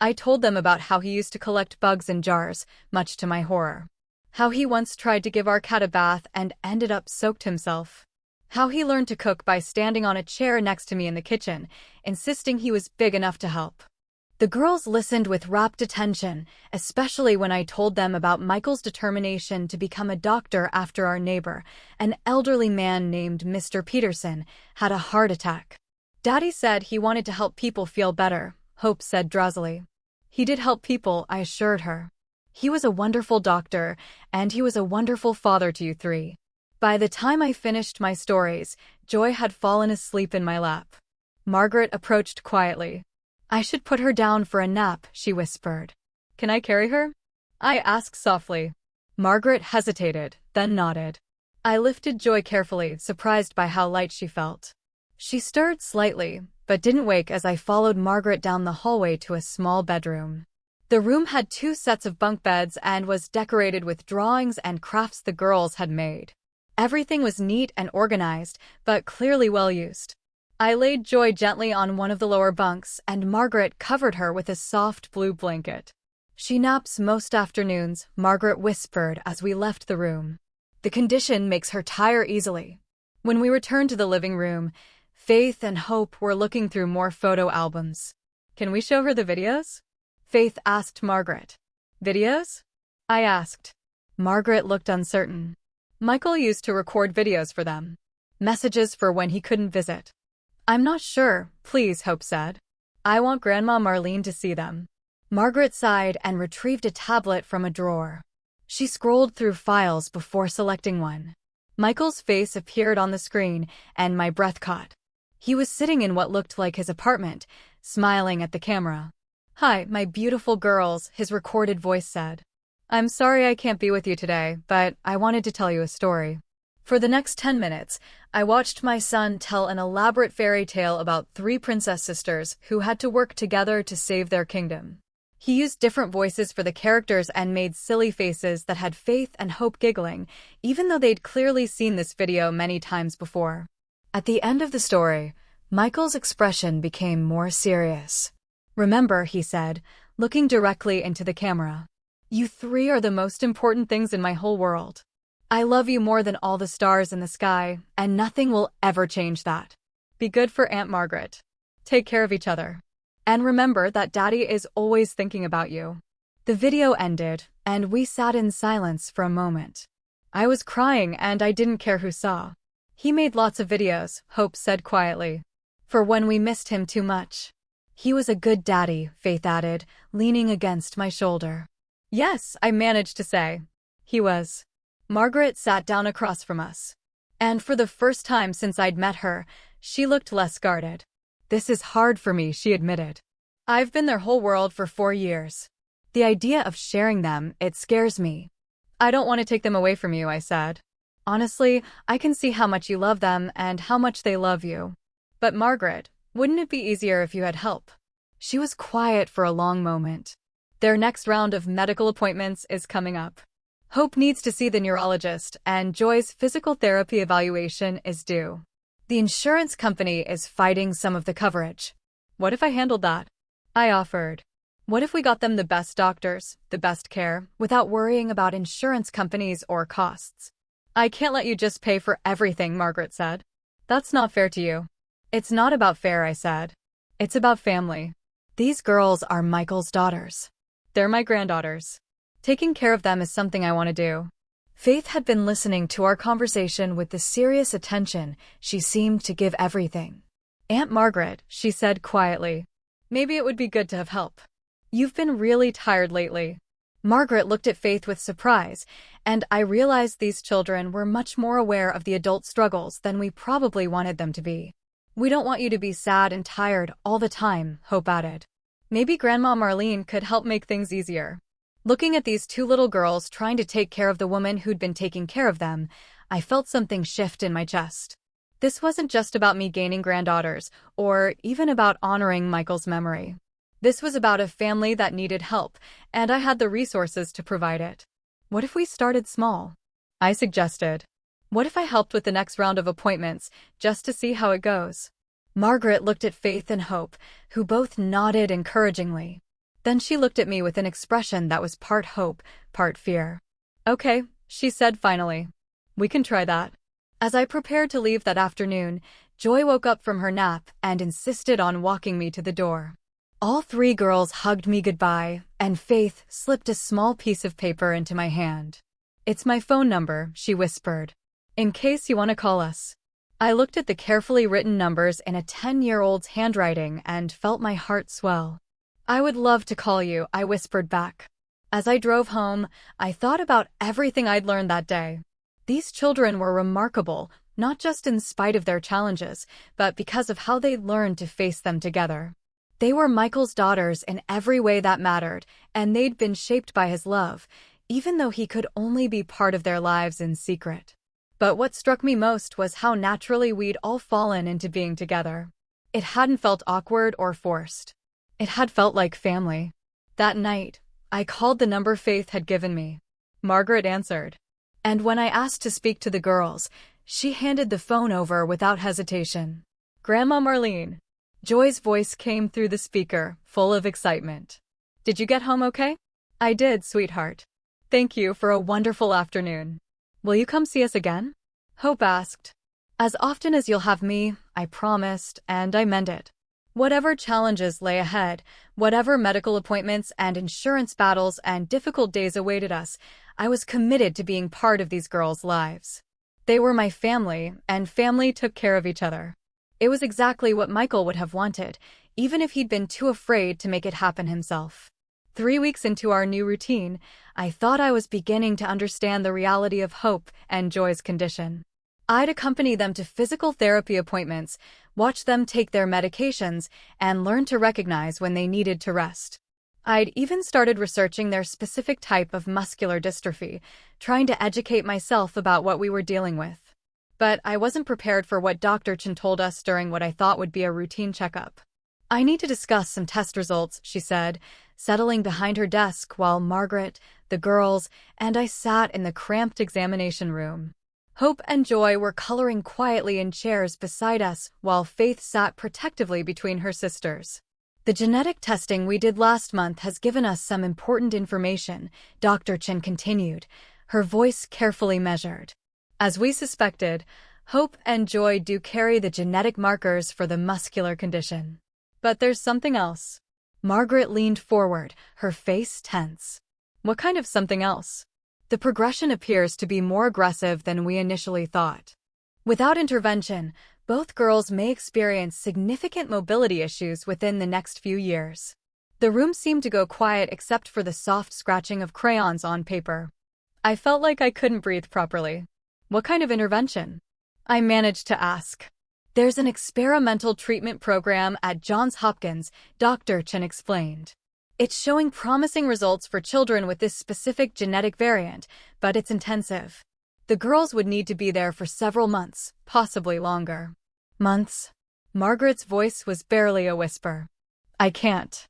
I told them about how he used to collect bugs in jars, much to my horror. How he once tried to give our cat a bath and ended up soaked himself. How he learned to cook by standing on a chair next to me in the kitchen, insisting he was big enough to help. The girls listened with rapt attention, especially when I told them about Michael's determination to become a doctor after our neighbor, an elderly man named Mr. Peterson, had a heart attack. Daddy said he wanted to help people feel better, Hope said drowsily. He did help people, I assured her. He was a wonderful doctor, and he was a wonderful father to you three. By the time I finished my stories, Joy had fallen asleep in my lap. Margaret approached quietly. I should put her down for a nap, she whispered. Can I carry her? I asked softly. Margaret hesitated, then nodded. I lifted Joy carefully, surprised by how light she felt. She stirred slightly, but didn't wake as I followed Margaret down the hallway to a small bedroom. The room had 2 sets of bunk beds and was decorated with drawings and crafts the girls had made. Everything was neat and organized, but clearly well used. I laid Joy gently on one of the lower bunks, and Margaret covered her with a soft blue blanket. She naps most afternoons, Margaret whispered as we left the room. The condition makes her tire easily. When we returned to the living room, Faith and Hope were looking through more photo albums. Can we show her the videos? Faith asked Margaret. Videos? I asked. Margaret looked uncertain. Michael used to record videos for them. Messages for when he couldn't visit. I'm not sure, please, Hope said. I want Grandma Marlene to see them. Margaret sighed and retrieved a tablet from a drawer. She scrolled through files before selecting one. Michael's face appeared on the screen, and my breath caught. He was sitting in what looked like his apartment, smiling at the camera. Hi, my beautiful girls, his recorded voice said. I'm sorry I can't be with you today, but I wanted to tell you a story. For the next 10 minutes, I watched my son tell an elaborate fairy tale about 3 princess sisters who had to work together to save their kingdom. He used different voices for the characters and made silly faces that had Faith and Hope giggling, even though they'd clearly seen this video many times before. At the end of the story, Michael's expression became more serious. Remember, he said, looking directly into the camera. You 3 are the most important things in my whole world. I love you more than all the stars in the sky, and nothing will ever change that. Be good for Aunt Margaret. Take care of each other. And remember that Daddy is always thinking about you. The video ended, and we sat in silence for a moment. I was crying and I didn't care who saw. He made lots of videos, Hope said quietly. For when we missed him too much. He was a good daddy, Faith added, leaning against my shoulder. Yes, I managed to say. He was. Margaret sat down across from us. And for the first time since I'd met her, she looked less guarded. This is hard for me, she admitted. I've been their whole world for 4 years. The idea of sharing them, it scares me. I don't want to take them away from you, I said. Honestly, I can see how much you love them and how much they love you. But Margaret, wouldn't it be easier if you had help? She was quiet for a long moment. Their next round of medical appointments is coming up. Hope needs to see the neurologist, and Joy's physical therapy evaluation is due. The insurance company is fighting some of the coverage. What if I handled that? I offered. What if we got them the best doctors, the best care, without worrying about insurance companies or costs? I can't let you just pay for everything, Margaret said. That's not fair to you. It's not about fair, I said. It's about family. These girls are Michael's daughters. They're my granddaughters. Taking care of them is something I want to do. Faith had been listening to our conversation with the serious attention she seemed to give everything. Aunt Margaret, she said quietly. Maybe it would be good to have help. You've been really tired lately. Margaret looked at Faith with surprise, and I realized these children were much more aware of the adult struggles than we probably wanted them to be. We don't want you to be sad and tired all the time, Hope added. Maybe Grandma Marlene could help make things easier. Looking at these 2 little girls trying to take care of the woman who'd been taking care of them, I felt something shift in my chest. This wasn't just about me gaining granddaughters, or even about honoring Michael's memory. This was about a family that needed help, and I had the resources to provide it. What if we started small? I suggested. What if I helped with the next round of appointments, just to see how it goes? Margaret looked at Faith and Hope, who both nodded encouragingly. Then she looked at me with an expression that was part hope, part fear. Okay, she said finally. We can try that. As I prepared to leave that afternoon, Joy woke up from her nap and insisted on walking me to the door. All 3 girls hugged me goodbye, and Faith slipped a small piece of paper into my hand. It's my phone number, she whispered. In case you want to call us. I looked at the carefully written numbers in a 10-year-old's handwriting and felt my heart swell. I would love to call you, I whispered back. As I drove home, I thought about everything I'd learned that day. These children were remarkable, not just in spite of their challenges, but because of how they learned to face them together. They were Michael's daughters in every way that mattered, and they'd been shaped by his love, even though he could only be part of their lives in secret. But what struck me most was how naturally we'd all fallen into being together. It hadn't felt awkward or forced. It had felt like family. That night, I called the number Faith had given me. Margaret answered. And when I asked to speak to the girls, she handed the phone over without hesitation. Grandma Marlene. Joy's voice came through the speaker, full of excitement. Did you get home okay? I did, sweetheart. Thank you for a wonderful afternoon. Will you come see us again? Hope asked. As often as you'll have me, I promised, and I meant it. Whatever challenges lay ahead, whatever medical appointments and insurance battles and difficult days awaited us, I was committed to being part of these girls' lives. They were my family, and family took care of each other. It was exactly what Michael would have wanted, even if he'd been too afraid to make it happen himself. 3 weeks into our new routine, I thought I was beginning to understand the reality of Hope and Joy's condition. I'd accompany them to physical therapy appointments, watch them take their medications, and learn to recognize when they needed to rest. I'd even started researching their specific type of muscular dystrophy, trying to educate myself about what we were dealing with. But I wasn't prepared for what Dr. Chen told us during what I thought would be a routine checkup. "I need to discuss some test results," she said, settling behind her desk while Margaret, the girls, and I sat in the cramped examination room. Hope and Joy were coloring quietly in chairs beside us while Faith sat protectively between her sisters. "The genetic testing we did last month has given us some important information," Dr. Chen continued, her voice carefully measured. "As we suspected, Hope and Joy do carry the genetic markers for the muscular condition. But there's something else." Margaret leaned forward, her face tense. "What kind of something else?" "The progression appears to be more aggressive than we initially thought. Without intervention, both girls may experience significant mobility issues within the next few years." The room seemed to go quiet except for the soft scratching of crayons on paper. I felt like I couldn't breathe properly. "What kind of intervention?" I managed to ask. "There's an experimental treatment program at Johns Hopkins," Dr. Chen explained. "It's showing promising results for children with this specific genetic variant, but it's intensive. The girls would need to be there for several months, possibly longer." "Months?" Margaret's voice was barely a whisper. "I can't.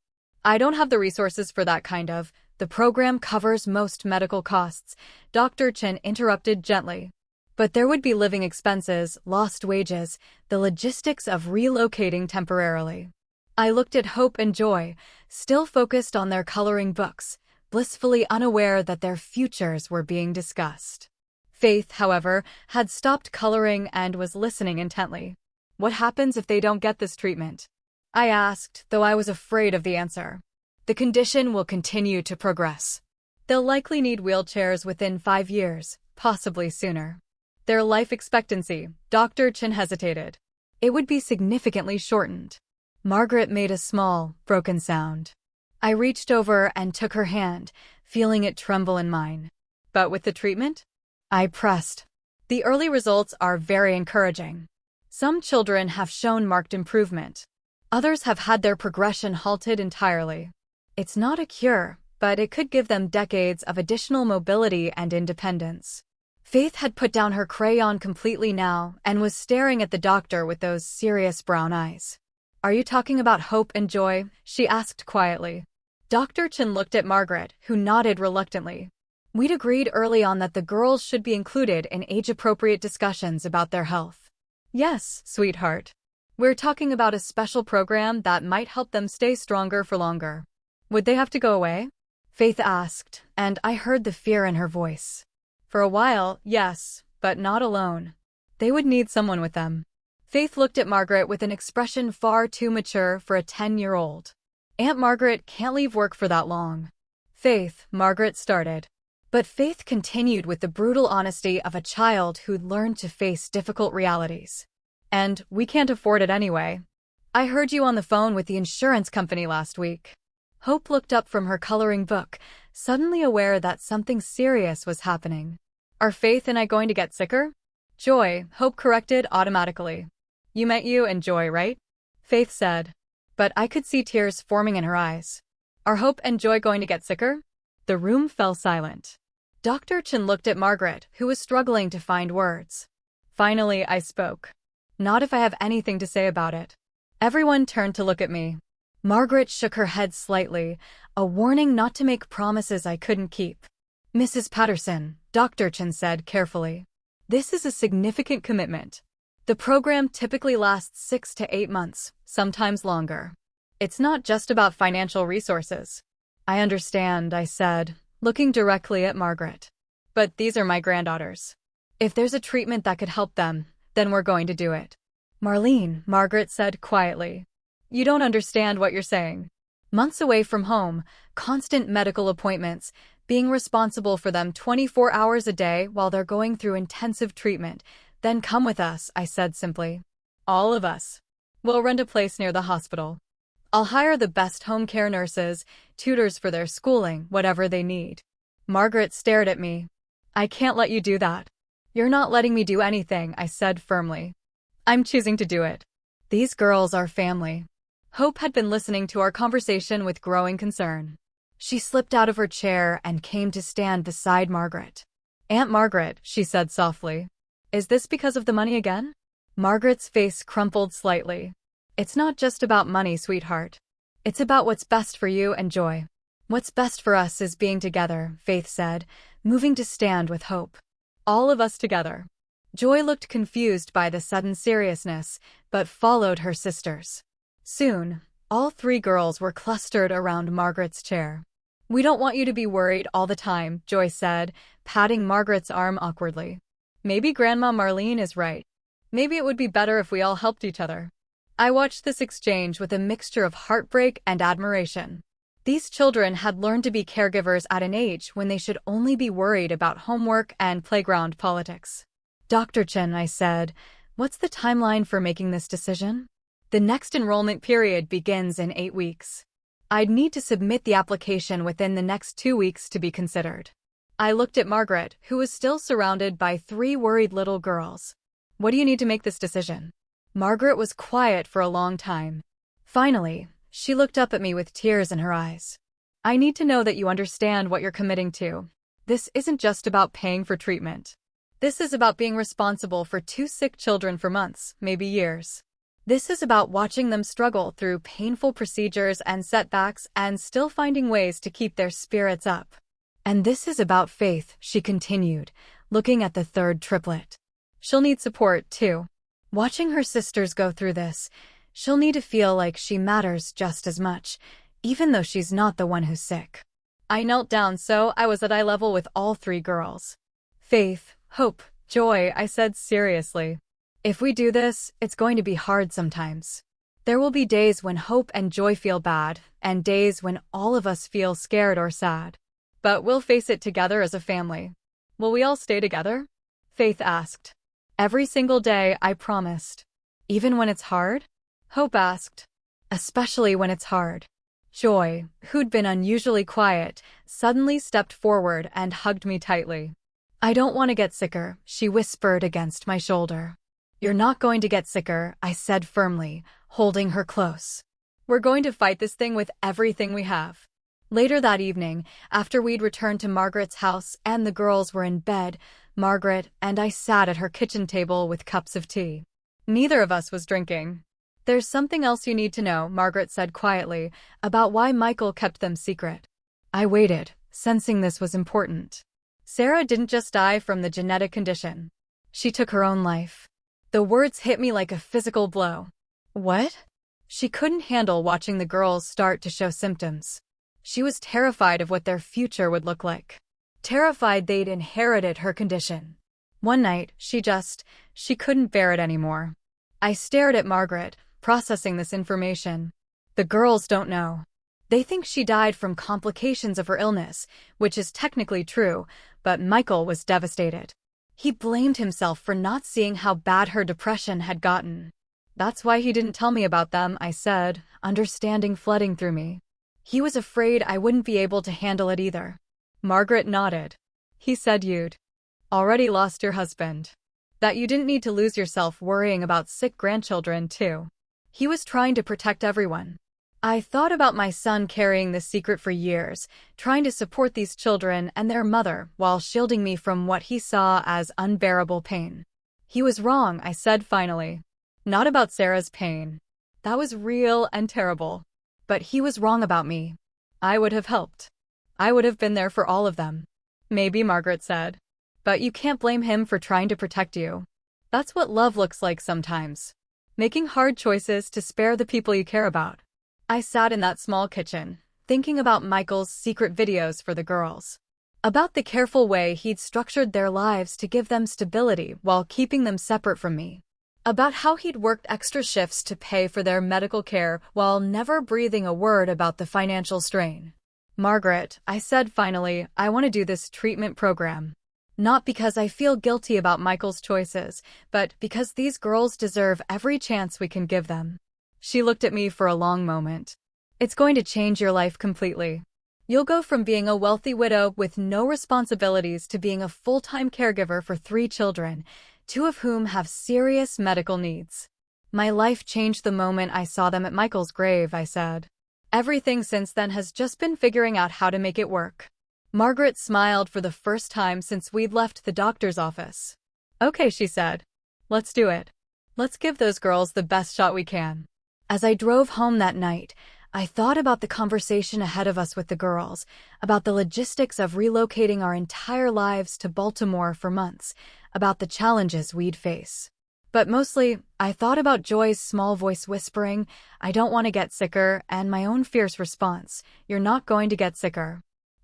I don't have the resources for that kind of. The program covers most medical costs," Dr. Chen interrupted gently. "But there would be living expenses, lost wages, the logistics of relocating temporarily." I looked at Hope and Joy, still focused on their coloring books, blissfully unaware that their futures were being discussed. Faith, however, had stopped coloring and was listening intently. "What happens if they don't get this treatment?" I asked, though I was afraid of the answer. "The condition will continue to progress. They'll likely need wheelchairs within 5 years, possibly sooner. Their life expectancy," Dr. Chen hesitated. "It would be significantly shortened." Margaret made a small, broken sound. I reached over and took her hand, feeling it tremble in mine. "But with the treatment?" I pressed. "The early results are very encouraging. Some children have shown marked improvement. Others have had their progression halted entirely. It's not a cure, but it could give them decades of additional mobility and independence." Faith had put down her crayon completely now and was staring at the doctor with those serious brown eyes. "Are you talking about Hope and Joy?" she asked quietly. Dr. Chen looked at Margaret, who nodded reluctantly. "We'd agreed early on that the girls should be included in age-appropriate discussions about their health." "Yes, sweetheart. We're talking about a special program that might help them stay stronger for longer." "Would they have to go away?" Faith asked, and I heard the fear in her voice. "For a while, yes, but not alone. They would need someone with them." Faith looked at Margaret with an expression far too mature for a 10-year-old. "Aunt Margaret can't leave work for that long." "Faith," Margaret started. But Faith continued with the brutal honesty of a child who'd learned to face difficult realities. "And we can't afford it anyway. I heard you on the phone with the insurance company last week." Hope looked up from her coloring book, suddenly aware that something serious was happening. "Are Faith and I going to get sicker?" "Joy," Hope corrected automatically. "You meant you and Joy, right?" Faith said. But I could see tears forming in her eyes. "Are Hope and Joy going to get sicker?" The room fell silent. Dr. Chen looked at Margaret, who was struggling to find words. Finally, I spoke. "Not if I have anything to say about it." Everyone turned to look at me. Margaret shook her head slightly, a warning not to make promises I couldn't keep. "Mrs. Patterson," Dr. Chen said carefully, "this is a significant commitment. The program typically lasts 6 to 8 months, sometimes longer. It's not just about financial resources." "I understand," I said, looking directly at Margaret. "But these are my granddaughters. If there's a treatment that could help them, Then we're going to do it. Marlene, Margaret said quietly. You don't understand what you're saying. Months away from home, constant medical appointments, being responsible for them 24 hours a day while they're going through intensive treatment. Then come with us, I said simply. All of us. We'll rent a place near the hospital. I'll hire the best home care nurses, tutors for their schooling, whatever they need. Margaret stared at me. I can't let you do that. You're not letting me do anything, I said firmly. I'm choosing to do it. These girls are family. Hope had been listening to our conversation with growing concern. She slipped out of her chair and came to stand beside Margaret. Aunt Margaret, she said softly. Is this because of the money again? Margaret's face crumpled slightly. It's not just about money, sweetheart. It's about what's best for you and Joy. What's best for us is being together, Faith said, moving to stand with Hope. All of us together. Joy looked confused by the sudden seriousness, but followed her sisters. Soon, all three girls were clustered around Margaret's chair. We don't want you to be worried all the time, Joy said, patting Margaret's arm awkwardly. Maybe Grandma Marlene is right. Maybe it would be better if we all helped each other. I watched this exchange with a mixture of heartbreak and admiration. These children had learned to be caregivers at an age when they should only be worried about homework and playground politics. Dr. Chen, I said, what's the timeline for making this decision? The next enrollment period begins in 8 weeks. I'd need to submit the application within the next 2 weeks to be considered. I looked at Margaret, who was still surrounded by 3 worried little girls. What do you need to make this decision? Margaret was quiet for a long time. Finally, she looked up at me with tears in her eyes. I need to know that you understand what you're committing to. This isn't just about paying for treatment. This is about being responsible for 2 sick children for months, maybe years. This is about watching them struggle through painful procedures and setbacks and still finding ways to keep their spirits up. And this is about Faith, she continued, looking at the third triplet. She'll need support, too. Watching her sisters go through this, she'll need to feel like she matters just as much, even though she's not the one who's sick. I knelt down so I was at eye level with all 3 girls. Faith, Hope, Joy, I said seriously. If we do this, it's going to be hard sometimes. There will be days when Hope and Joy feel bad, and days when all of us feel scared or sad. But we'll face it together as a family. Will we all stay together? Faith asked. Every single day, I promised. Even when it's hard? Hope asked. Especially when it's hard. Joy, who'd been unusually quiet, suddenly stepped forward and hugged me tightly. I don't want to get sicker, she whispered against my shoulder. You're not going to get sicker, I said firmly, holding her close. We're going to fight this thing with everything we have. Later that evening, after we'd returned to Margaret's house and the girls were in bed, Margaret and I sat at her kitchen table with cups of tea. Neither of us was drinking. There's something else you need to know, Margaret said quietly, about why Michael kept them secret. I waited, sensing this was important. Sarah didn't just die from the genetic condition. She took her own life. The words hit me like a physical blow. What? She couldn't handle watching the girls start to show symptoms. She was terrified of what their future would look like. Terrified they'd inherited her condition. One night, she couldn't bear it anymore. I stared at Margaret, processing this information. The girls don't know. They think she died from complications of her illness, which is technically true, but Michael was devastated. He blamed himself for not seeing how bad her depression had gotten. That's why he didn't tell me about them, I said, understanding flooding through me. He was afraid I wouldn't be able to handle it either. Margaret nodded. He said you'd already lost your husband. That you didn't need to lose yourself worrying about sick grandchildren, too. He was trying to protect everyone. I thought about my son carrying this secret for years, trying to support these children and their mother while shielding me from what he saw as unbearable pain. He was wrong, I said finally. Not about Sarah's pain. That was real and terrible. But he was wrong about me. I would have helped. I would have been there for all of them. Maybe, Margaret said. But you can't blame him for trying to protect you. That's what love looks like sometimes. Making hard choices to spare the people you care about. I sat in that small kitchen, thinking about Michael's secret videos for the girls. about the careful way he'd structured their lives to give them stability while keeping them separate from me, about how he'd worked extra shifts to pay for their medical care while never breathing a word about the financial strain. Margaret, I said finally, I want to do this treatment program. Not because I feel guilty about Michael's choices, but because these girls deserve every chance we can give them. She looked at me for a long moment. It's going to change your life completely. You'll go from being a wealthy widow with no responsibilities to being a full-time caregiver for 3 children, 2 of whom have serious medical needs. My life changed the moment I saw them at Michael's grave, I said. Everything since then has just been figuring out how to make it work. Margaret smiled for the first time since we'd left the doctor's office. Okay, she said. Let's do it. Let's give those girls the best shot we can. As I drove home that night, I thought about the conversation ahead of us with the girls, about the logistics of relocating our entire lives to Baltimore for months, about the challenges we'd face. But mostly, I thought about Joy's small voice whispering, I don't want to get sicker, and my own fierce response, you're not going to get sicker.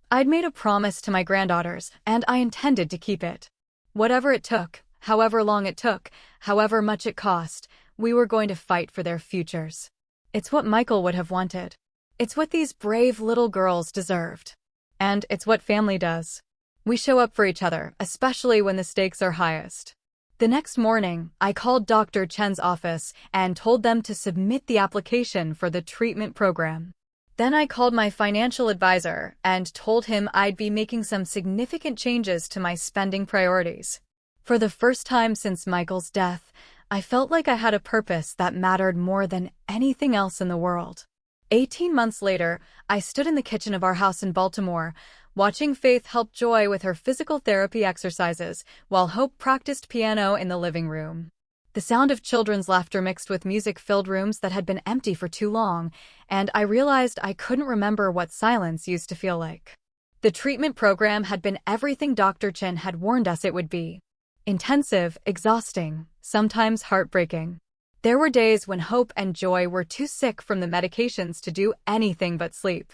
I'd made a promise to my granddaughters, and I intended to keep it. Whatever it took, however long it took, however much it cost, we were going to fight for their futures. It's what Michael would have wanted. It's what these brave little girls deserved. And it's what family does. We show up for each other, especially when the stakes are highest. The next morning, I called Dr. Chen's office and told them to submit the application for the treatment program. Then I called my financial advisor and told him I'd be making some significant changes to my spending priorities. For the first time since Michael's death, I felt like I had a purpose that mattered more than anything else in the world. 18 months later, I stood in the kitchen of our house in Baltimore, watching Faith help Joy with her physical therapy exercises, while Hope practiced piano in the living room. The sound of children's laughter mixed with music filled rooms that had been empty for too long, and I realized I couldn't remember what silence used to feel like. The treatment program had been everything Dr. Chen had warned us it would be. Intensive, exhausting, sometimes heartbreaking. There were days when Hope and Joy were too sick from the medications to do anything but sleep.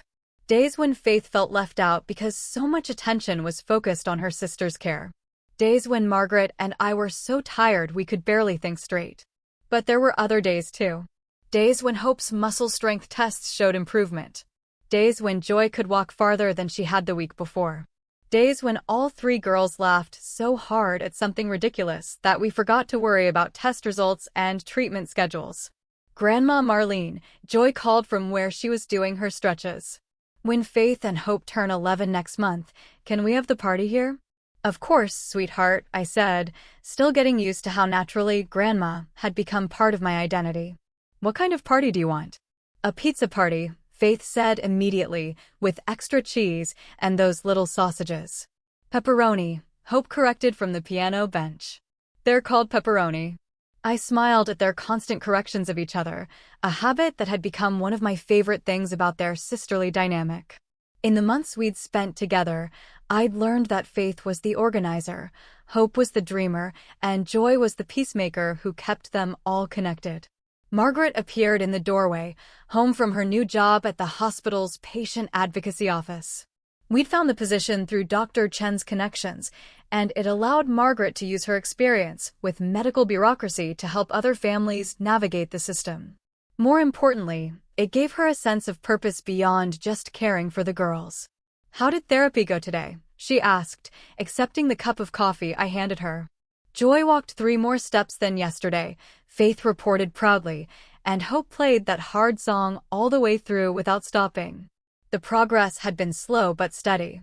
Days when Faith felt left out because so much attention was focused on her sister's care. Days when Margaret and I were so tired we could barely think straight. But there were other days too. Days when Hope's muscle strength tests showed improvement. Days when Joy could walk farther than she had the week before. Days when all 3 girls laughed so hard at something ridiculous that we forgot to worry about test results and treatment schedules. Grandma Marlene, Joy called from where she was doing her stretches. When Faith and Hope turn 11 next month, can we have the party here? Of course, sweetheart, I said, still getting used to how naturally Grandma had become part of my identity. What kind of party do you want? A pizza party, Faith said immediately, with extra cheese and those little sausages. Pepperoni, Hope corrected from the piano bench. They're called pepperoni. I smiled at their constant corrections of each other, a habit that had become one of my favorite things about their sisterly dynamic. In the months we'd spent together, I'd learned that Faith was the organizer, Hope was the dreamer, and Joy was the peacemaker who kept them all connected. Margaret appeared in the doorway, home from her new job at the hospital's patient advocacy office. We'd found the position through Dr. Chen's connections, and it allowed Margaret to use her experience with medical bureaucracy to help other families navigate the system. More importantly, it gave her a sense of purpose beyond just caring for the girls. How did therapy go today? She asked, accepting the cup of coffee I handed her. Joy walked 3 more steps than yesterday, Faith reported proudly, and Hope played that hard song all the way through without stopping. The progress had been slow but steady.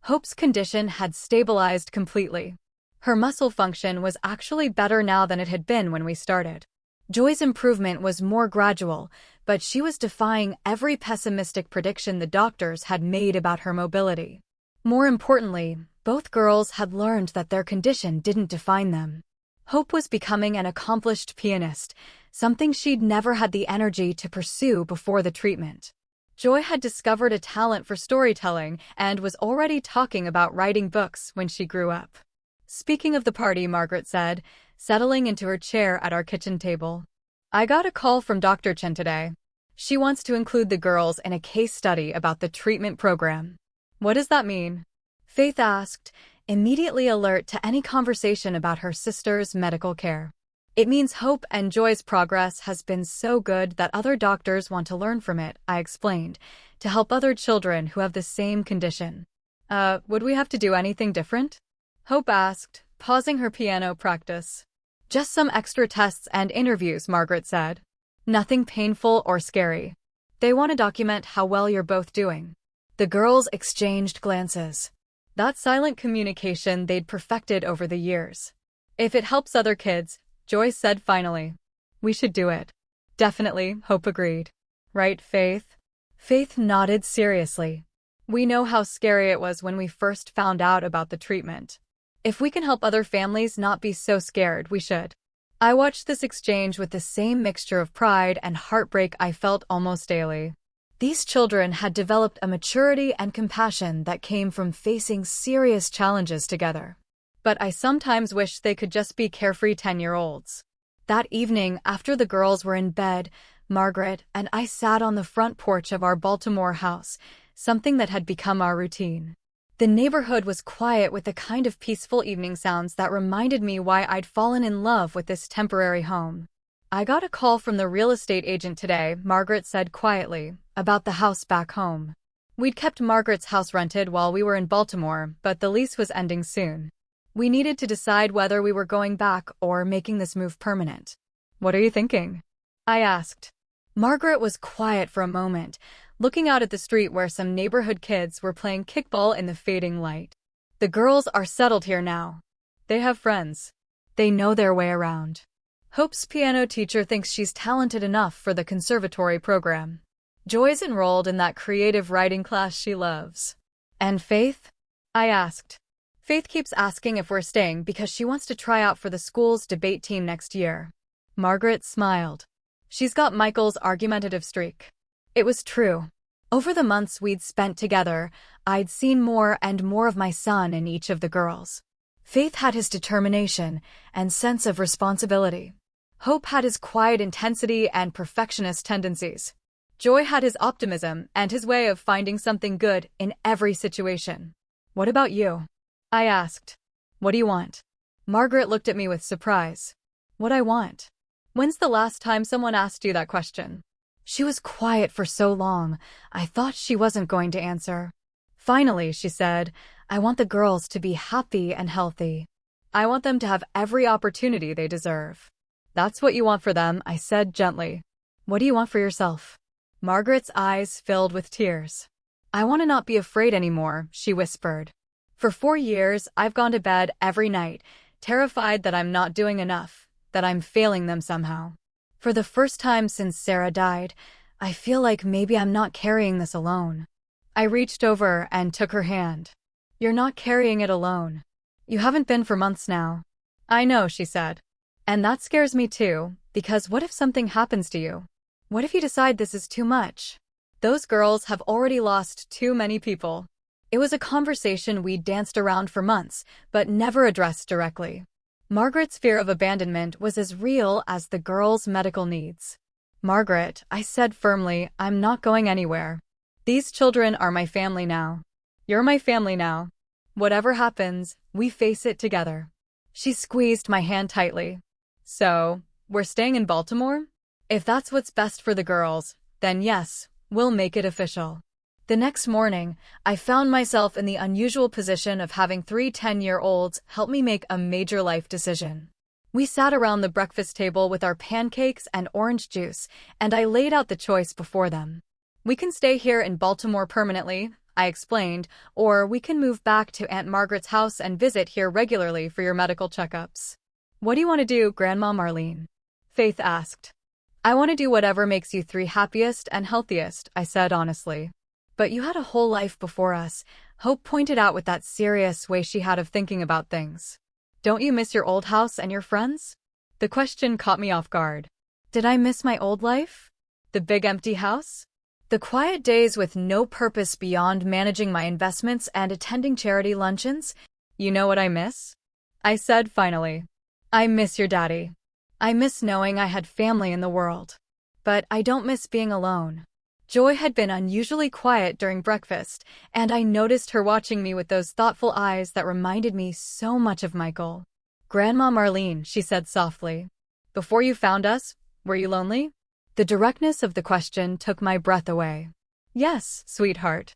Hope's condition had stabilized completely. Her muscle function was actually better now than it had been when we started. Joy's improvement was more gradual, but she was defying every pessimistic prediction the doctors had made about her mobility. More importantly, both girls had learned that their condition didn't define them. Hope was becoming an accomplished pianist, something she'd never had the energy to pursue before the treatment. Joy had discovered a talent for storytelling and was already talking about writing books when she grew up. Speaking of the party, Margaret said, settling into her chair at our kitchen table. I got a call from Dr. Chen today. She wants to include the girls in a case study about the treatment program. What does that mean? Faith asked, immediately alert to any conversation about her sister's medical care. It means Hope and Joy's progress has been so good that other doctors want to learn from it, I explained, to help other children who have the same condition. Would we have to do anything different? Hope asked, pausing her piano practice. Just some extra tests and interviews, Margaret said. Nothing painful or scary. They want to document how well you're both doing. The girls exchanged glances. That silent communication they'd perfected over the years. If it helps other kids, Joy said finally. We should do it. Definitely, Hope agreed. Right, Faith? Faith nodded seriously. We know how scary it was when we first found out about the treatment. If we can help other families not be so scared, we should. I watched this exchange with the same mixture of pride and heartbreak I felt almost daily. These children had developed a maturity and compassion that came from facing serious challenges together. But I sometimes wish they could just be carefree 10-year-olds. That evening, after the girls were in bed, Margaret and I sat on the front porch of our Baltimore house, something that had become our routine. The neighborhood was quiet with the kind of peaceful evening sounds that reminded me why I'd fallen in love with this temporary home. I got a call from the real estate agent today, Margaret said quietly, about the house back home. We'd kept Margaret's house rented while we were in Baltimore, but the lease was ending soon. We needed to decide whether we were going back or making this move permanent. What are you thinking? I asked. Margaret was quiet for a moment, looking out at the street where some neighborhood kids were playing kickball in the fading light. The girls are settled here now. They have friends. They know their way around. Hope's piano teacher thinks she's talented enough for the conservatory program. Joy's enrolled in that creative writing class she loves. And Faith? I asked. Faith keeps asking if we're staying because she wants to try out for the school's debate team next year. Margaret smiled. She's got Michael's argumentative streak. It was true. Over the months we'd spent together, I'd seen more and more of my son in each of the girls. Faith had his determination and sense of responsibility. Hope had his quiet intensity and perfectionist tendencies. Joy had his optimism and his way of finding something good in every situation. What about you? I asked. What do you want? Margaret looked at me with surprise. What I want? When's the last time someone asked you that question? She was quiet for so long, I thought she wasn't going to answer. Finally, she said, I want the girls to be happy and healthy. I want them to have every opportunity they deserve. That's what you want for them, I said gently. What do you want for yourself? Margaret's eyes filled with tears. I want to not be afraid anymore, she whispered. For 4 years, I've gone to bed every night, terrified that I'm not doing enough, that I'm failing them somehow. For the first time since Sarah died, I feel like maybe I'm not carrying this alone. I reached over and took her hand. You're not carrying it alone. You haven't been for months now. I know, she said. And that scares me too, because what if something happens to you? What if you decide this is too much? Those girls have already lost too many people. It was a conversation we danced around for months, but never addressed directly. Margaret's fear of abandonment was as real as the girls' medical needs. Margaret, I said firmly, I'm not going anywhere. These children are my family now. You're my family now. Whatever happens, we face it together. She squeezed my hand tightly. So, we're staying in Baltimore? If that's what's best for the girls, then yes, we'll make it official. The next morning, I found myself in the unusual position of having 3 10-year-olds help me make a major life decision. We sat around the breakfast table with our pancakes and orange juice, and I laid out the choice before them. We can stay here in Baltimore permanently, I explained, or we can move back to Aunt Margaret's house and visit here regularly for your medical checkups. What do you want to do, Grandma Marlene? Faith asked. I want to do whatever makes you 3 happiest and healthiest, I said honestly. But you had a whole life before us, Hope pointed out with that serious way she had of thinking about things. Don't you miss your old house and your friends? The question caught me off guard. Did I miss my old life? The big empty house? The quiet days with no purpose beyond managing my investments and attending charity luncheons? You know what I miss? I said finally. I miss your daddy. I miss knowing I had family in the world. But I don't miss being alone. Joy had been unusually quiet during breakfast, and I noticed her watching me with those thoughtful eyes that reminded me so much of Michael. "Grandma Marlene," she said softly, "before you found us, were you lonely?" The directness of the question took my breath away. "Yes, sweetheart.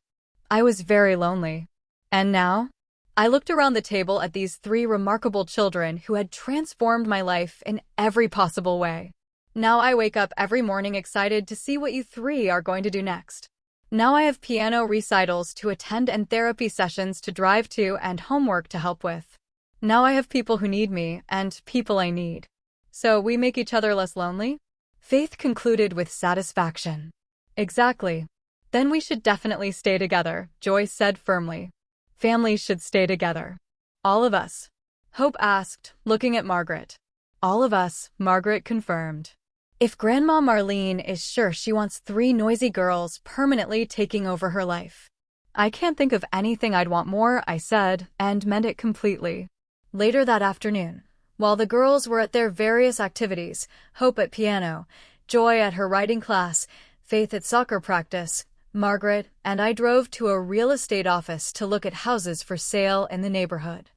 I was very lonely. And now?" I looked around the table at these three remarkable children who had transformed my life in every possible way. Now I wake up every morning excited to see what you three are going to do next. Now I have piano recitals to attend and therapy sessions to drive to and homework to help with. Now I have people who need me and people I need. So we make each other less lonely? Faith concluded with satisfaction. Exactly. Then we should definitely stay together, Joy said firmly. Families should stay together. All of us. Hope asked, looking at Margaret. All of us, Margaret confirmed. If Grandma Marlene is sure she wants three noisy girls permanently taking over her life. I can't think of anything I'd want more, I said, and meant it completely. Later that afternoon, while the girls were at their various activities, Hope at piano, Joy at her writing class, Faith at soccer practice, Margaret and I drove to a real estate office to look at houses for sale in the neighborhood.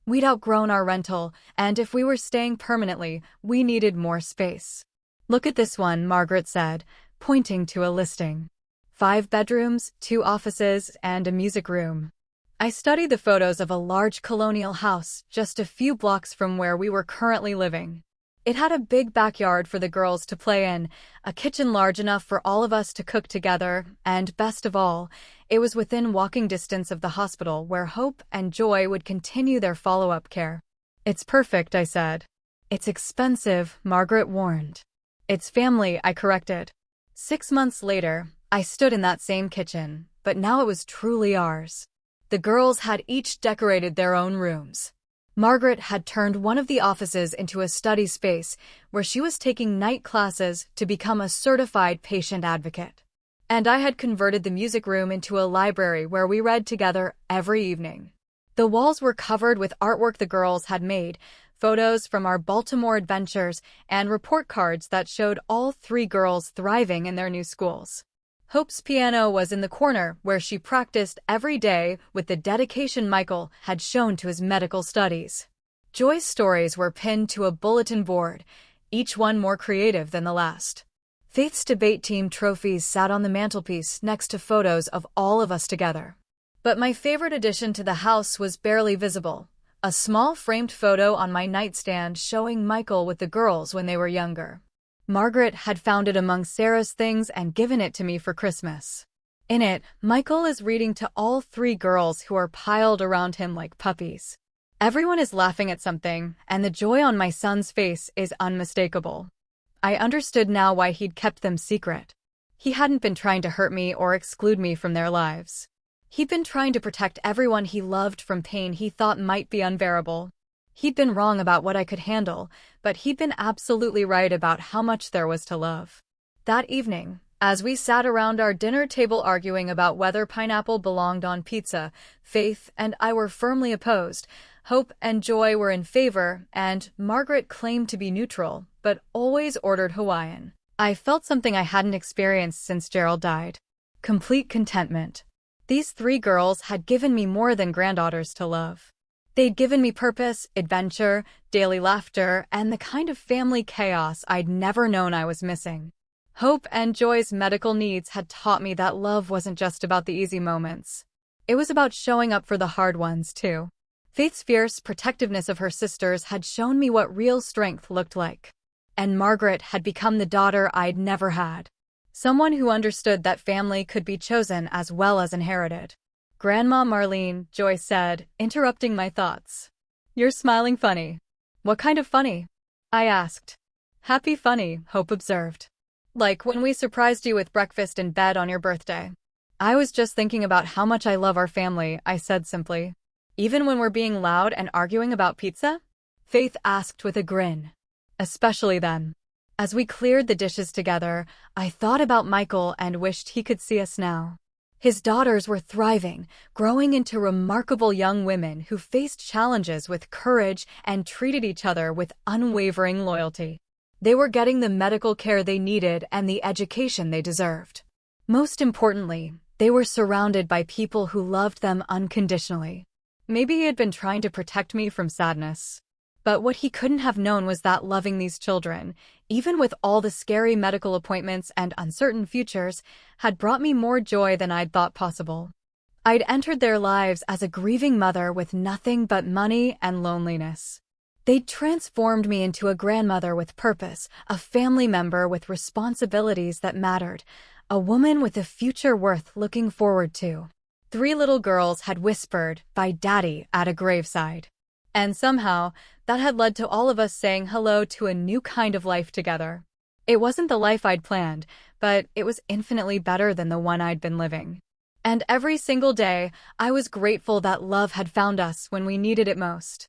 We'd outgrown our rental, and if we were staying permanently, we needed more space. "Look at this one," Margaret said, pointing to a listing. 5 bedrooms, 2 offices, and a music room. I studied the photos of a large colonial house just a few blocks from where we were currently living. It had a big backyard for the girls to play in, a kitchen large enough for all of us to cook together, and best of all, it was within walking distance of the hospital where Hope and Joy would continue their follow-up care. "It's perfect," I said. "It's expensive," Margaret warned. "It's family," I corrected. 6 months later, I stood in that same kitchen, but now it was truly ours. The girls had each decorated their own rooms. Margaret had turned one of the offices into a study space where she was taking night classes to become a certified patient advocate. And I had converted the music room into a library where we read together every evening. The walls were covered with artwork the girls had made, photos from our Baltimore adventures, and report cards that showed all 3 girls thriving in their new schools. Hope's piano was in the corner where she practiced every day with the dedication Michael had shown to his medical studies. Joy's stories were pinned to a bulletin board, each one more creative than the last. Faith's debate team trophies sat on the mantelpiece next to photos of all of us together. But my favorite addition to the house was barely visible. A small framed photo on my nightstand showing Michael with the girls when they were younger. Margaret had found it among Sarah's things and given it to me for Christmas. In it, Michael is reading to all 3 girls who are piled around him like puppies. Everyone is laughing at something, and the joy on my son's face is unmistakable. I understood now why he'd kept them secret. He hadn't been trying to hurt me or exclude me from their lives. He'd been trying to protect everyone he loved from pain he thought might be unbearable. He'd been wrong about what I could handle, but he'd been absolutely right about how much there was to love. That evening, as we sat around our dinner table arguing about whether pineapple belonged on pizza, Faith and I were firmly opposed, Hope and Joy were in favor, and Margaret claimed to be neutral, but always ordered Hawaiian. I felt something I hadn't experienced since Gerald died. Complete contentment. These 3 girls had given me more than granddaughters to love. They'd given me purpose, adventure, daily laughter, and the kind of family chaos I'd never known I was missing. Hope and Joy's medical needs had taught me that love wasn't just about the easy moments. It was about showing up for the hard ones, too. Faith's fierce protectiveness of her sisters had shown me what real strength looked like. And Margaret had become the daughter I'd never had. Someone who understood that family could be chosen as well as inherited. "Grandma Marlene," Joy said, interrupting my thoughts. "You're smiling funny." "What kind of funny?" I asked. "Happy funny," Hope observed. "Like when we surprised you with breakfast in bed on your birthday." "I was just thinking about how much I love our family," I said simply. "Even when we're being loud and arguing about pizza?" Faith asked with a grin. "Especially then." As we cleared the dishes together, I thought about Michael and wished he could see us now. His daughters were thriving, growing into remarkable young women who faced challenges with courage and treated each other with unwavering loyalty. They were getting the medical care they needed and the education they deserved. Most importantly, they were surrounded by people who loved them unconditionally. Maybe he had been trying to protect me from sadness. But what he couldn't have known was that loving these children, even with all the scary medical appointments and uncertain futures, had brought me more joy than I'd thought possible. I'd entered their lives as a grieving mother with nothing but money and loneliness. They'd transformed me into a grandmother with purpose, a family member with responsibilities that mattered, a woman with a future worth looking forward to. 3 little girls had whispered, "By Daddy," at a graveside. And somehow, that had led to all of us saying hello to a new kind of life together. It wasn't the life I'd planned, but it was infinitely better than the one I'd been living. And every single day, I was grateful that love had found us when we needed it most.